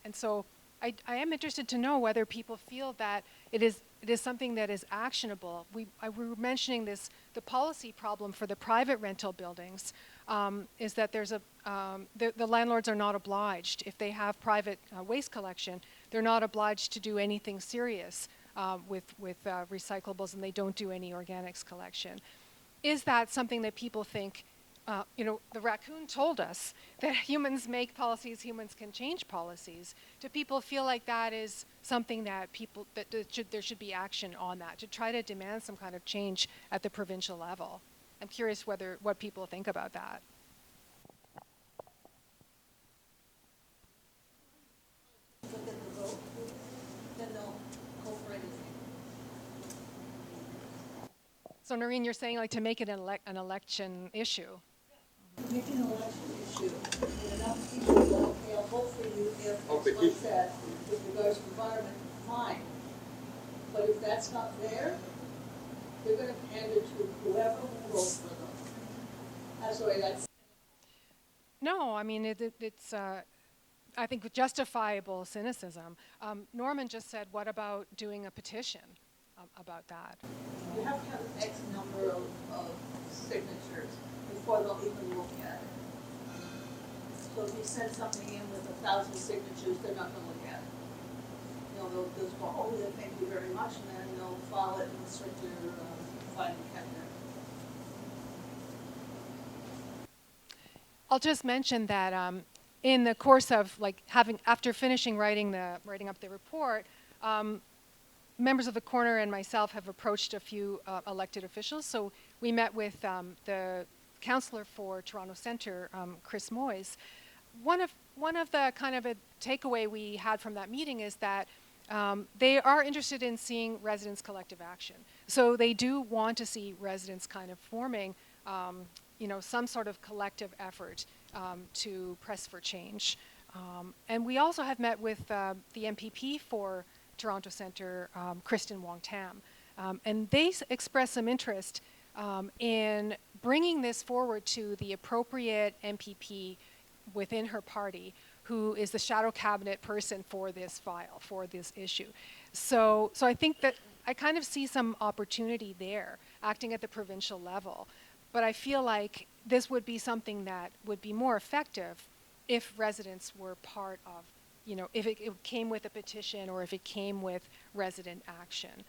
And so I am interested to know whether people feel that it is something that is actionable. We were mentioning this, the policy problem for the private rental buildings is that there's the landlords are not obliged, if they have private waste collection, they're not obliged to do anything serious with recyclables, and they don't do any organics collection. Is that something that people think, you know, the raccoon told us that humans make policies, humans can change policies. Do people feel like that is something that there should be action on that, to try to demand some kind of change at the provincial level? I'm curious what people think about that. Look at the vote, then they'll go for anything. So Noreen, you're saying like to make it an election issue? Make an election issue, and enough people will, okay, I'll vote for you if X, Y, Z, with regards to environment, fine. But if that's not there, they're gonna hand it to whoever will vote for them. That's the way that's. No, I mean, it's I think justifiable cynicism. Norman just said, what about doing a petition about that? You have to have X number of signatures before they'll even look at it. So if you send something in with 1,000 signatures, they're not gonna look at it. You know, they'll just go, oh, yeah, thank you very much, and then they'll file it and start their filing cabinet. I'll just mention that in the course of like after finishing writing up the report, members of the corner and myself have approached a few elected officials. So we met with the councillor for Toronto Centre, Chris Moyes. One of the kind of a takeaway we had from that meeting is that they are interested in seeing residents' collective action. So they do want to see residents kind of forming, you know, some sort of collective effort to press for change. And we also have met with the MPP for Toronto Centre, Kristen Wong-Tam, and they expressed some interest in bringing this forward to the appropriate MPP within her party, who is the shadow cabinet person for this file, for this issue. So I think that I kind of see some opportunity there, acting at the provincial level. But I feel like this would be something that would be more effective if residents were part of, you know, if it came with a petition or if it came with resident action.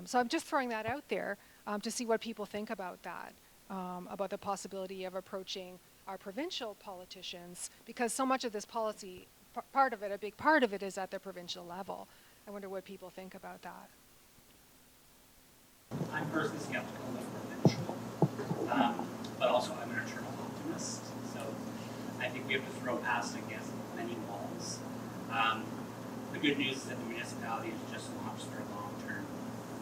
So I'm just throwing that out there to see what people think about that, about the possibility of approaching our provincial politicians, because so much of this policy, part of it, a big part of it is at the provincial level. I wonder what people think about that. I'm personally skeptical of provincial, but also I'm an eternal optimist. So I think we have to throw past, I guess, many walls. The good news is that the municipality has just launched their long-term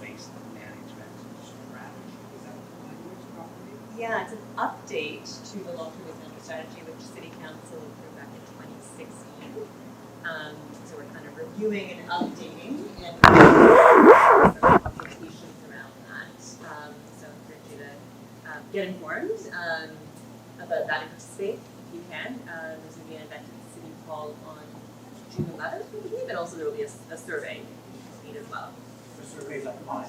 waste management strategy. Is that the language properly? Yeah, it's an update to the long-term waste management strategy, which City Council approved back in 2016. So we're kind of reviewing and updating and some publications around that. So I encourage you to get informed about that and participate if you can. There's going to be an event at the City Hall on June 11th, I believe, and also there will be a survey as well. The survey's up on.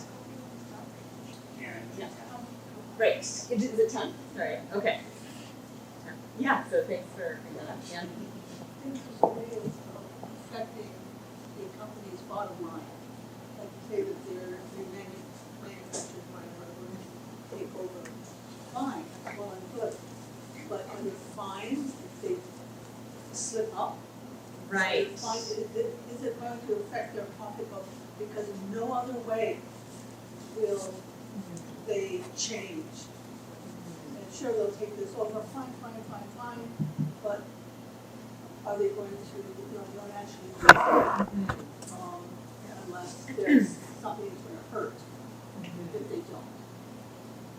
And Yeah. Right. Is it 10? Sorry. Okay. 10. Yeah. So thanks for bringing that up. Yeah. Affecting the company's bottom line. Like you say that they manufactured whatever, take over. Fine, well and good. But are there fines if they slip up? Right. Is it going to affect their pocketbook? Because in no other way will they change. And sure, they'll take this over, fine, but are they going to, don't actually do it, unless there's something that's going to hurt if they don't.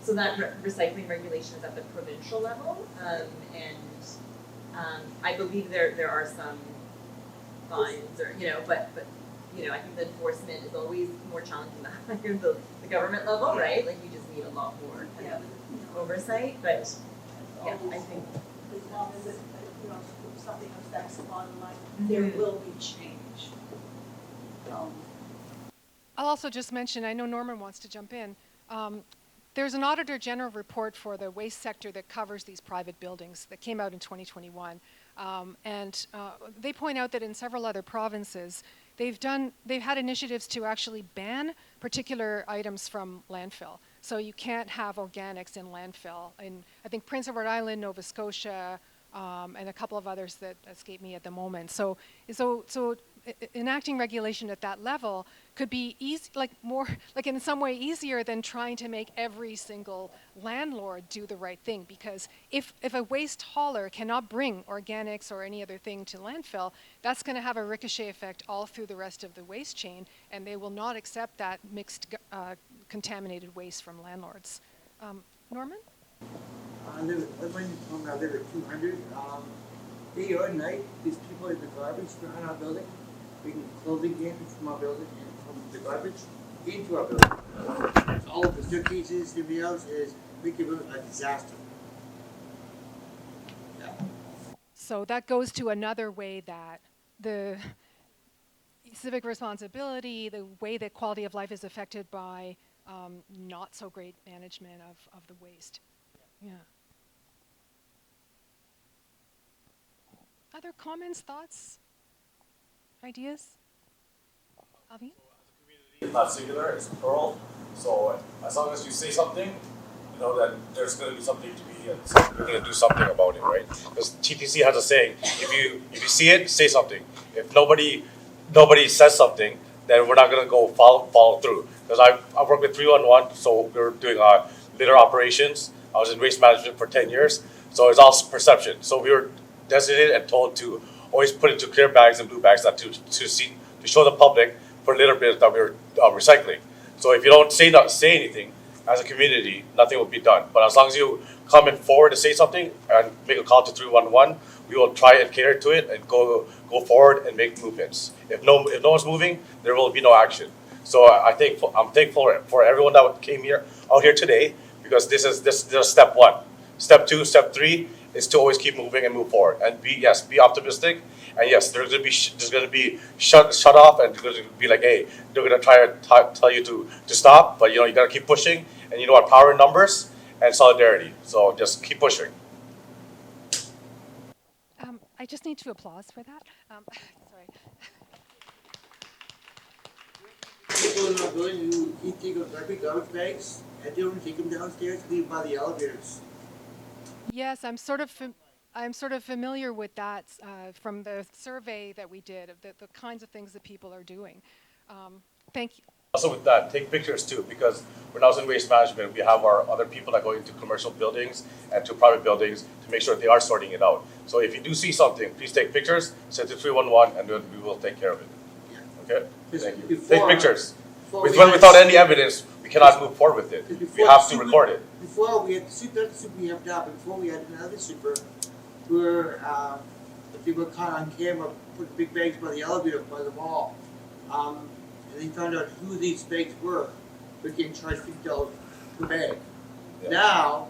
So that recycling regulation is at the provincial level, and I believe there are some fines, or but I think the enforcement is always more challenging the higher the government level, right? Like you just need a lot more kind of oversight, but yeah, I think as long as it, something affects the bottom line, there will be change. I'll also just mention, I know Norman wants to jump in. There's an Auditor General report for the waste sector that covers these private buildings that came out in 2021. And they point out that in several other provinces, they've had initiatives to actually ban particular items from landfill. So you can't have organics in landfill. In, I think, Prince Edward Island, Nova Scotia, and a couple of others that escape me at the moment. So enacting regulation at that level could be easy, like in some way easier than trying to make every single landlord do the right thing. Because if a waste hauler cannot bring organics or any other thing to landfill, that's going to have a ricochet effect all through the rest of the waste chain, and they will not accept that mixed contaminated waste from landlords. Norman? I live at 200. Day or night, these people in the garbage behind our building, bringing clothing in from our building and from the garbage into our building. All of the suitcases, everything else is making it a disaster. Yeah. So that goes to another way that the civic responsibility, the way that quality of life is affected by not so great management of the waste. Yeah. Other comments, thoughts, ideas? Avi? It's not singular, it's plural. So as long as you say something, you know that there's going to be something to be, you're going to do something about it, right? Because TTC has a saying: if you see it, say something. If nobody says something, then we're not going to go follow through. Because I worked with 311, so we were doing litter operations. I was in waste management for 10 years, so it's all perception. So we were designated and told to always put into clear bags and blue bags, that to show the public for litter bins that we were recycling. So if you don't say anything as a community, nothing will be done. But as long as you come in forward to say something and make a call to 311, we will try and cater to it and go forward and make movements. If no one's moving, there will be no action. So I'm thankful for everyone that came out here today, because this is step one. Step 2, step 3 is to always keep moving and move forward, and be optimistic. And yes, there's going to be shut off, and there's going to be like, hey, they're going to try to tell you to stop, but you got to keep pushing. And you know what? Power in numbers and solidarity. So just keep pushing. I just need to applause for that. Sorry. People in our building who eat garbage bags, and they don't take them downstairs, leave them by the elevators. Yes, I'm sort of familiar with that from the survey that we did of the kinds of things that people are doing. Thank you. Also with that, take pictures too, because when I was in waste management, we have our other people that go into commercial buildings and to private buildings to make sure that they are sorting it out. So if you do see something, please take pictures, send it to 311, and then we will take care of it. Okay? Thank you. Take pictures. Without any evidence, we cannot move forward with it. We have to record it. Before we had the super we have now, before we had another super, where they were caught on camera, put big bags by the elevator by the mall. And they found out who these bags were. They're getting charged $50 per bag. Yeah. Now,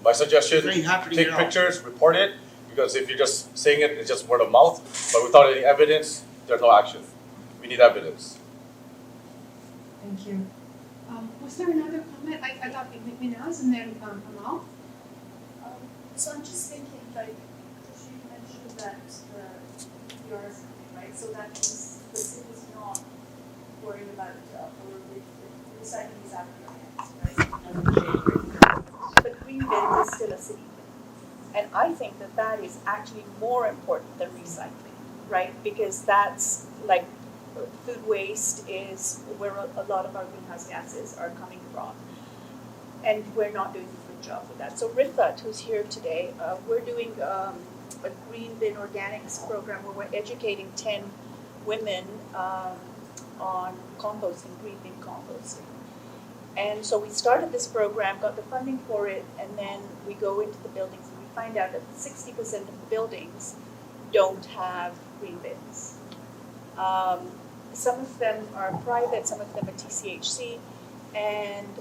my suggestion: take pictures, report it, because if you're just saying it, it's just word of mouth. But without any evidence, there's no action. We need evidence. Thank you. Was there another comment? comment? I thought Minaz and then Amal. So I'm just thinking, like, you mentioned that the yard is coming, right? So that means the city is not worried about recycling is after your hands, right? But green bin is still a city thing. And I think that that is actually more important than recycling, right? Because that's like food waste is where a lot of our greenhouse gases are coming from. And we're not doing a good job with that. So Rifat, who's here today, we're doing a green bin organics program where we're educating 10 women on composting, green bin composting. And so we started this program, got the funding for it, and then we go into the buildings and we find out that 60% of the buildings don't have green bins. Some of them are private, some of them are TCHC, and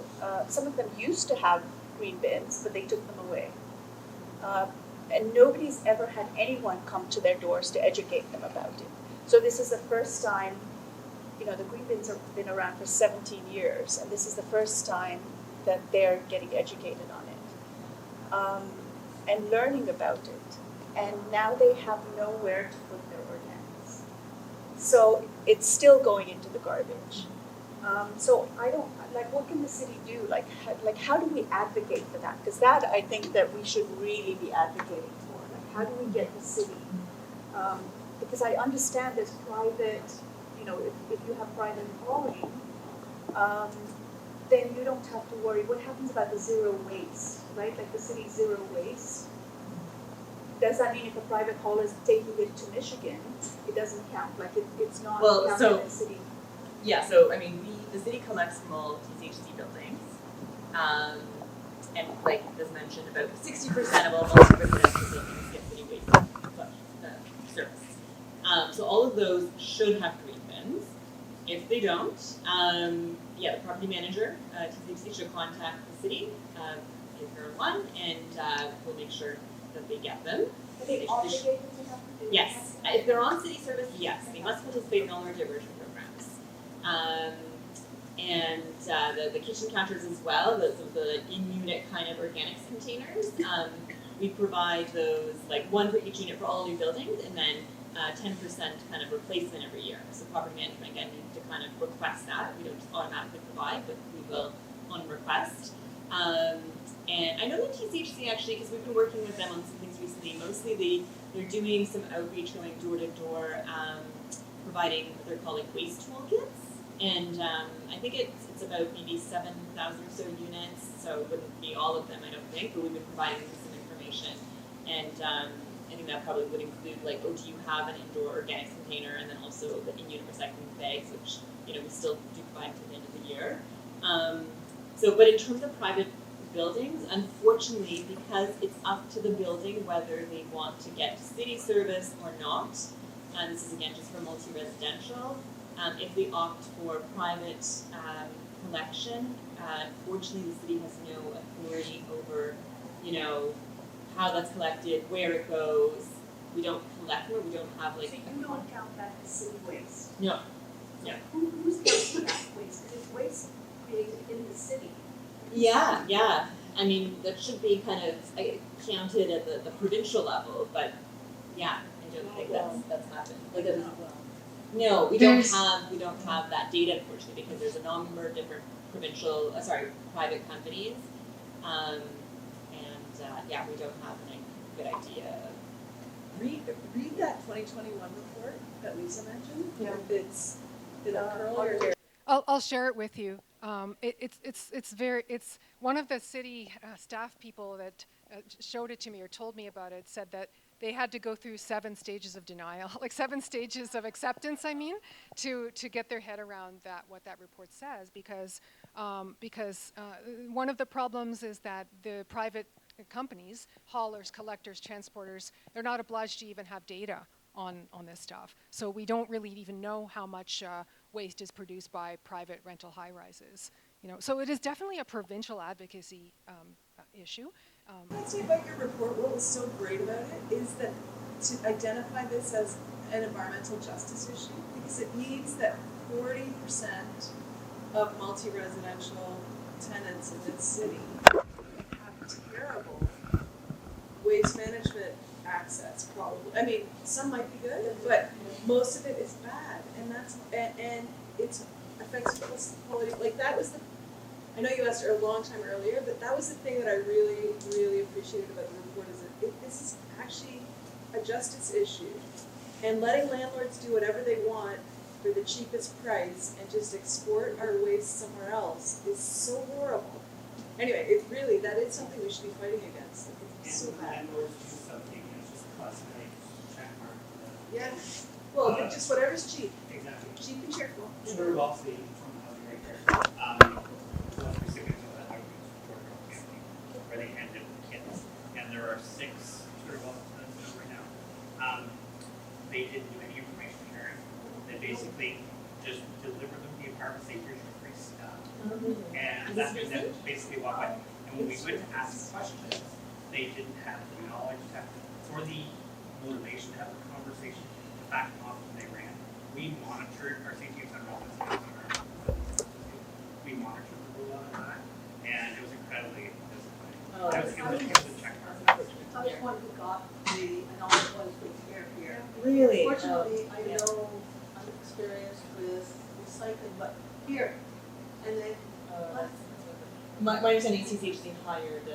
some of them used to have green bins, but they took them away. And nobody's ever had anyone come to their doors to educate them about it. So this is the first time, you know, the green bins have been around for 17 years, and this is the first time that they're getting educated on it and learning about it. And now they have nowhere to put their organics. So it's still going into the garbage. So I don't, like, what can the city do? Like how do we advocate for that? Because that, I think that we should really be advocating for. Like, how do we get the city? Because I understand there's private, you know, if you have private hauling, then you don't have to worry. What happens about the zero waste, right? Like the city's zero waste. Does that mean if a private hauler is taking it to Michigan, it doesn't count? Like it's not counted in the city? Yeah, so I mean, the city collects from all TCHC buildings, and like as mentioned, about 60% of all multi-residential buildings get city waste service. So all of those should have green bins. If they don't, the property manager, TCHC, should contact the city, if there are one, and we'll make sure that they get them. Are they obligated to have to do? Yes, if they're on city service, yes, they must participate in all our diversion programs. And the kitchen counters as well, the in-unit kind of organics containers. We provide those, like one for each unit for all new buildings, and then 10% kind of replacement every year. So property management, again, needs to kind of request that. We don't just automatically provide, but we will on request. And I know that TCHC actually, because we've been working with them on some things recently, mostly they're doing some outreach, going door to door, providing what they're calling waste toolkits. And I think it's about maybe 7,000 or so units, so it wouldn't be all of them, I don't think, but we've been providing them some information. And I think that probably would include, like, do you have an indoor organics container, and then also the in-unit recycling bags, which, you know, we still do provide to the end of the year. But in terms of private buildings, unfortunately, because it's up to the building whether they want to get city service or not, and this is again just for multi-residential, if they opt for private collection, unfortunately the city has no authority over, you know, how that's collected, where it goes. We don't collect them, we don't have like... So you don't count that as city waste? No. No. Who's counting that waste? Because it's waste created in the city. Yeah. I mean, that should be kind of counted at the provincial level, but yeah, I don't think that's happened. Like, no, we don't have that data, unfortunately, because there's a number of different private companies, and we don't have a good idea. Read that 2021 report that Lisa mentioned. Yeah. It's curl your hair. I'll share it with you. It's one of the city staff people that showed it to me or told me about it, said that they had to go through 7 stages of denial, like 7 stages of acceptance, I mean, to get their head around what that report says, because one of the problems is that the private companies, haulers, collectors, transporters, they're not obliged to even have data on this stuff. So we don't really even know how much waste is produced by private rental high-rises. You know, so it is definitely a provincial advocacy issue. What I'd say about your report, what was so great about it is that to identify this as an environmental justice issue, because it means that 40% of multi-residential tenants in this city have terrible waste management access, probably. I mean, some might be good, but most of it is bad, and it's affects quality. Like that was the. I know you asked her a long time earlier, but that was the thing that I really, really appreciated about the report is that this is actually a justice issue, and letting landlords do whatever they want for the cheapest price and just export our waste somewhere else is so horrible. Anyway, it really, that is something we should be fighting against. It's so bad. Landlords do something, it's just cosmetic check mark. Yeah. Well, just whatever's cheap. Exactly. Cheap and cheerful. Sure, Wellesley from housing right there. Was recipients of the housing support campaign where they handed the kits, and there are 6 sort of Wellesley right now. They didn't do any information sharing. They basically just deliver them the apartments. Say, here's your free stuff, and that basically walk away. And when we went to ask questions, they didn't have the knowledge or the motivation to have a conversation. In fact, often they ran. We monitored our safety and residents. We monitored the rollout of that, and it was incredibly disappointing. It was a check mark. I was one who got the anonymous with care here. Really? Fortunately, I know I'm experienced with recycling, but here, and then. My understanding is TCHC hired a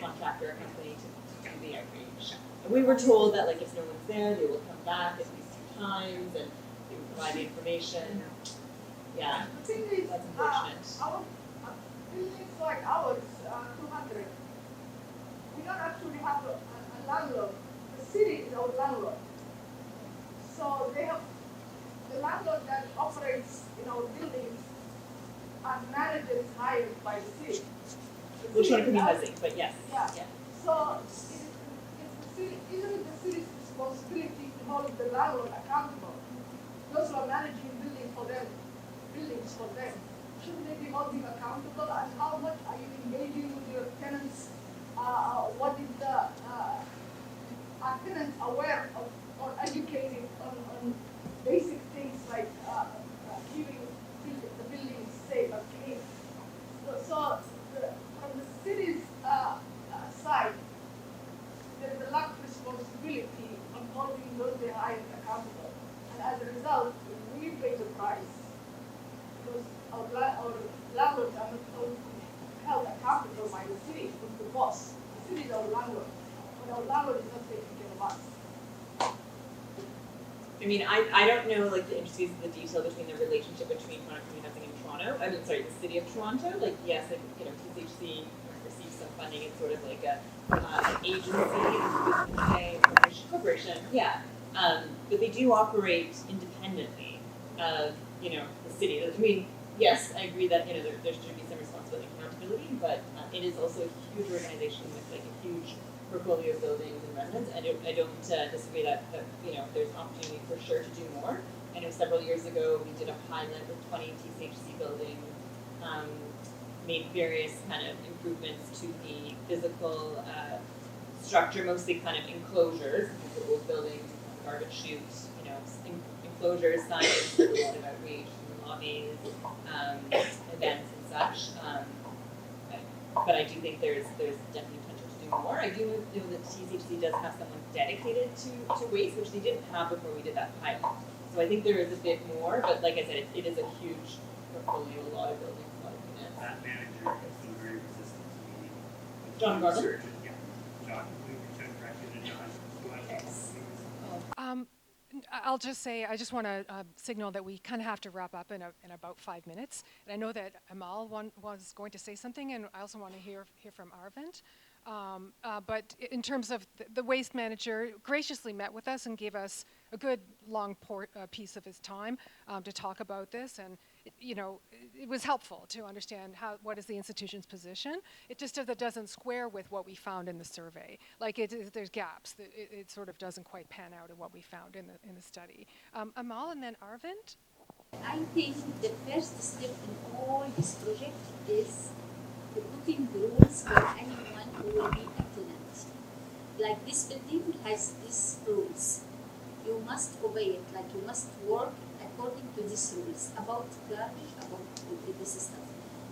contractor, a company to do the outreach. And we were told that like if no one's there, they will come back at least 2 times and they will provide the information. Yeah, The thing is, that's unfortunate. our buildings like ours, 200, we don't actually have a landlord. The city is our landlord. So they have the landlord that operates in our buildings and manager is hired by the city. Which one could be housing, but yes. Yeah. So it's the city, isn't it the city's responsibility to hold the landlord accountable? Those who are managing buildings for them, shouldn't they be holding accountable? And how much are you engaging with your tenants? What is are tenants aware of or educated on basic things like keeping the buildings safe and clean? So from the city's side, there is a lack of responsibility on holding those they hire accountable. And as a result, we pay the price because our landlords are not held accountable by the city, who's the boss. The city is our landlord, but our landlord is not taking care of us. I mean, I don't know like the intricacies of the detail between the relationship between Toronto Community Housing and Toronto. I mean, sorry, the City of Toronto. Like, yes, like, TCHC receives some funding. It's sort of like an agency, corporation. Yeah, but they do operate independently of the city. I mean, yes, I agree that there should be some responsibility and accountability, but it is also a huge organization with like a huge portfolio of buildings and residents. I don't disagree that there's an opportunity for sure to do more. I know several years ago we did a pilot with 20 TCHC buildings, made various kind of improvements to the physical structure, mostly kind of enclosures, old buildings, garbage chutes, enclosures, signage, a lot of outreach, lobbies, events and such. But I do think there's definitely potential to do more. I do know that TCHC does have someone dedicated to waste, which they didn't have before we did that pilot. So I think there is a bit more, but like I said, it is a huge portfolio, a lot of buildings, a lot of units. That manager has been very resistant to meeting with John Garland? surgeon. Yeah, John, we reached out directly to John. I'll just say, I just want to signal that we kind of have to wrap up in about 5 minutes. And I know that Amal was going to say something, and I also want to hear from Arvind. But in terms of the waste manager, graciously met with us and gave us a good long piece of his time to talk about this, and it was helpful to understand what is the institution's position. It just doesn't square with what we found in the survey. Like there's gaps. It sort of doesn't quite pan out in what we found in the study. Amal and then Arvind. I think the first step in all this project is putting the rules for anyone who will be a tenant. Like this building has these rules. You must obey it, like you must work according to these rules about garbage, about this stuff.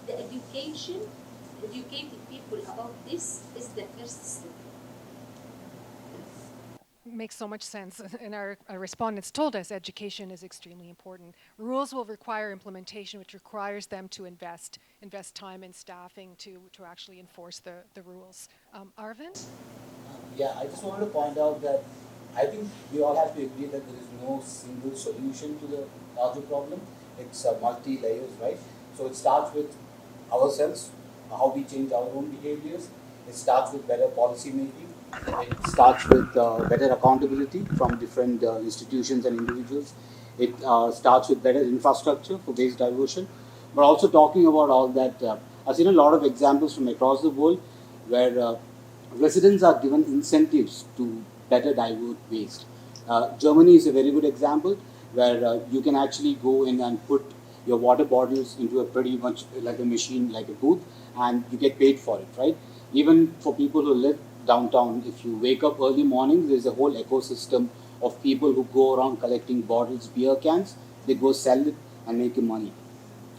the educating people about this is the first step. Makes so much sense. And our respondents told us education is extremely important. Rules will require implementation, which requires them to invest time in staffing to actually enforce the rules. Arvind? Yeah, I just wanted to point out that I think we all have to agree that there is no single solution to the larger problem. It's multi-layers, right? So it starts with ourselves, how we change our own behaviors. It starts with better policy making. It starts with better accountability from different institutions and individuals. It starts with better infrastructure for waste diversion. But also talking about all that, I've seen a lot of examples from across the world where residents are given incentives to better divert waste. Germany is a very good example where you can actually go in and put your water bottles into a pretty much like a machine, like a booth, and you get paid for it, right? Even for people who live downtown, if you wake up early mornings, there's a whole ecosystem of people who go around collecting bottles, beer cans, they go sell it and make money.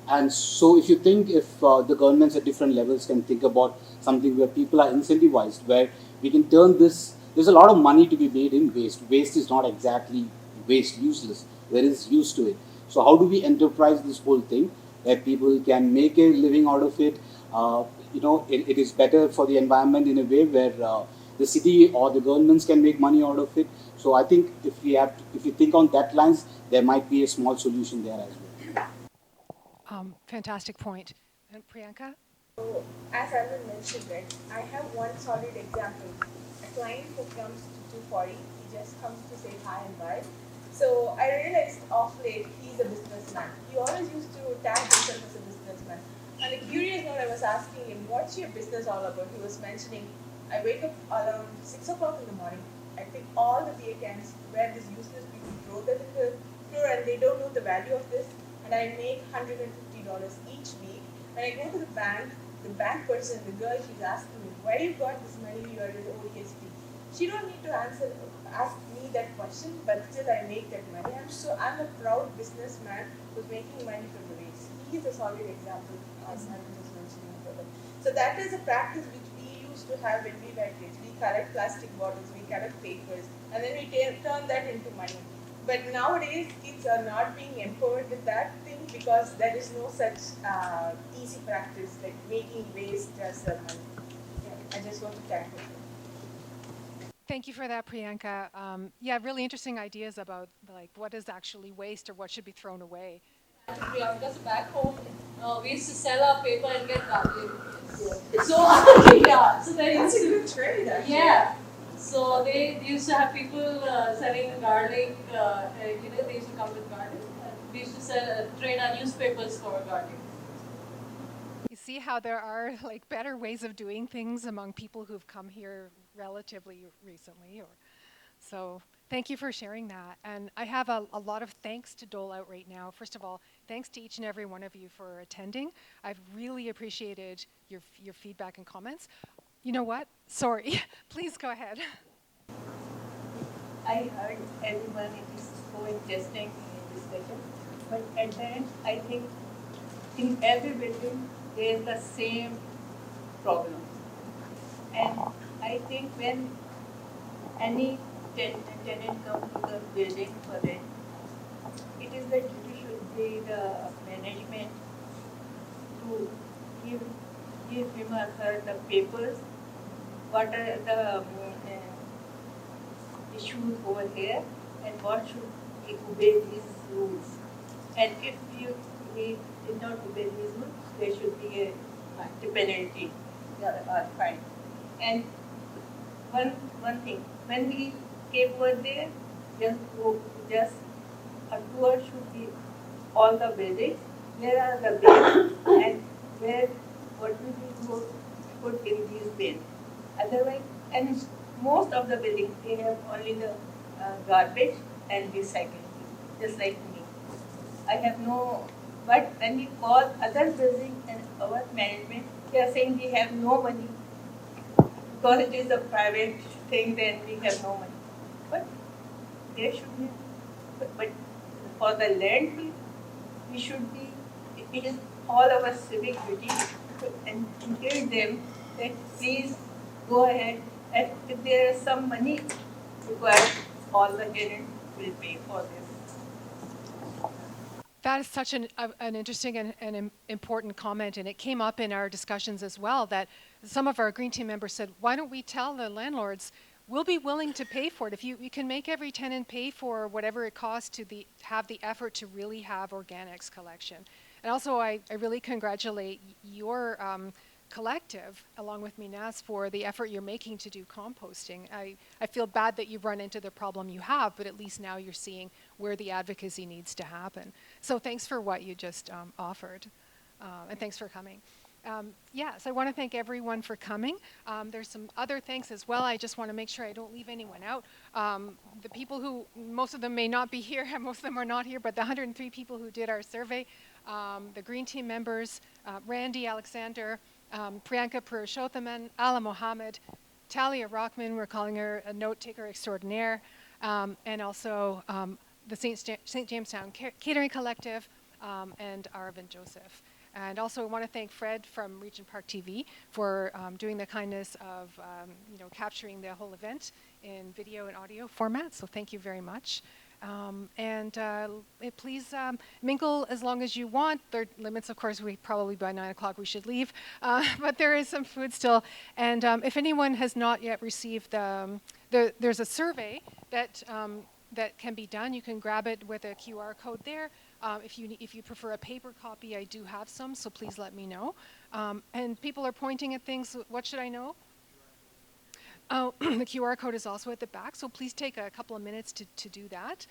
And so if you think if the governments at different levels can think about something where people are incentivized, where we can turn this, there's a lot of money to be made in waste. Waste is not exactly waste, useless. There is use to it. So how do we enterprise this whole thing where people can make a living out of it? It is better for the environment in a way where the city or the governments can make money out of it. So I think if you think on that lines, there might be a small solution there as well. Fantastic point. And Priyanka? So, as Arvind mentioned, right, I have one solid example. A client who comes to 240, he just comes to say hi and bye. So I realized off late he's a businessman. He always used to tag himself as a businessman. On a curious note, I was asking him, what's your business all about? He was mentioning, I wake up around 6 o'clock in the morning. I pick all the beer cans where these useless people throw them in the floor and they don't know the value of this. And I make $150 each week. When I go to the bank person, the girl, she's asking me, where you got this money? You are with ODSP. She don't need to ask me that question, but still I make that money. I'm a proud businessman who's making money from the waste. He is a solid example, as I was just mentioning further. So that is a practice which we used to have when we were kids. We collect plastic bottles, we collect papers, and then we turn that into money. But nowadays, kids are not being empowered with that thing because there is no such easy practice like making waste as a money. Yeah, I just want to tackle it. Thank you for that, Priyanka. Really interesting ideas about like what is actually waste or what should be thrown away. Priyanka's back home, we used to sell our paper and get garlic. Yeah. So that's a good trade, actually. Yeah. So they used to have people selling garlic. They used to come with garlic. We used to trade our newspapers for garlic. You see how there are like better ways of doing things among people who've come here relatively recently. So thank you for sharing that. And I have a lot of thanks to dole out right now. First of all, thanks to each and every one of you for attending. I've really appreciated your feedback and comments. You know what? Sorry. Please go ahead. I heard everyone is so interesting in discussion, but at the end, I think in every building there is the same problem. And I think when any tenant comes to the building for rent, it is the duty should be the management to give him or her the papers, what are the issues over here, and what should he obey these rules. And if he did not obey these rules, there should be a penalty or fine. And one thing, when we came over there, just a tour should be all the buildings. Where are the bins and what will be put in these bins? Otherwise, and most of the buildings, they have only the garbage and recycling, just like me. I have no, but when we call other buildings and our management, they are saying we have no money. Because it is a private thing, then we have no money. But there should be, but for the land, we should be, it is all our civic duty to encourage them that please go ahead, and if there is some money required, all the tenants will pay for this. That is such an interesting and important comment, and it came up in our discussions as well, that some of our Green Team members said, why don't we tell the landlords, we'll be willing to pay for it. If you can make every tenant pay for whatever it costs to have the effort to really have organics collection. And also, I really congratulate your collective, along with Minas, for the effort you're making to do composting. I feel bad that you've run into the problem you have, but at least now you're seeing where the advocacy needs to happen. So thanks for what you just offered, and thanks for coming. Yes, I want to thank everyone for coming. There's some other thanks as well. I just want to make sure I don't leave anyone out. The people who, most of them may not be here, most of them are not here, but the 103 people who did our survey, the Green Team members, Randy Alexander, Priyanka Purushothaman, Ala Mohammed, Talia Rockman, we're calling her a note taker extraordinaire, and also the St. Jamestown Catering Collective, and Aravind Joseph. And also I want to thank Fred from Regent Park TV for doing the kindness of capturing the whole event in video and audio format, so thank you very much. Please mingle as long as you want. There are limits, of course. We probably by 9 o'clock we should leave, but there is some food still. And if anyone has not yet received there's a survey that can be done. You can grab it with a QR code there. If you prefer a paper copy, I do have some, so please let me know. And people are pointing at things. What should I know? Oh, the QR code is also at the back, so please take a couple of minutes to do that.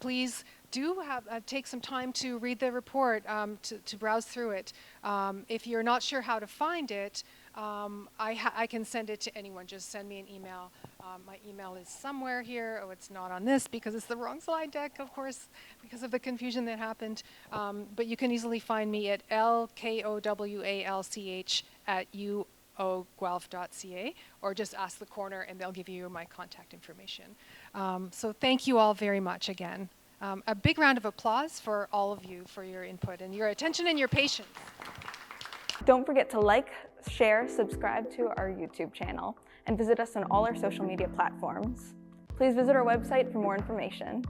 Please do take some time to read the report, to browse through it. If you're not sure how to find it, I can send it to anyone. Just send me an email. My email is somewhere here. Oh, it's not on this because it's the wrong slide deck, of course, because of the confusion that happened. But you can easily find me at lkowalch@uoguelph.ca, or just ask the corner and they'll give you my contact information. So thank you all very much again. A big round of applause for all of you for your input and your attention and your patience. Don't forget to like, share, subscribe to our YouTube channel, and visit us on all our social media platforms. Please visit our website for more information.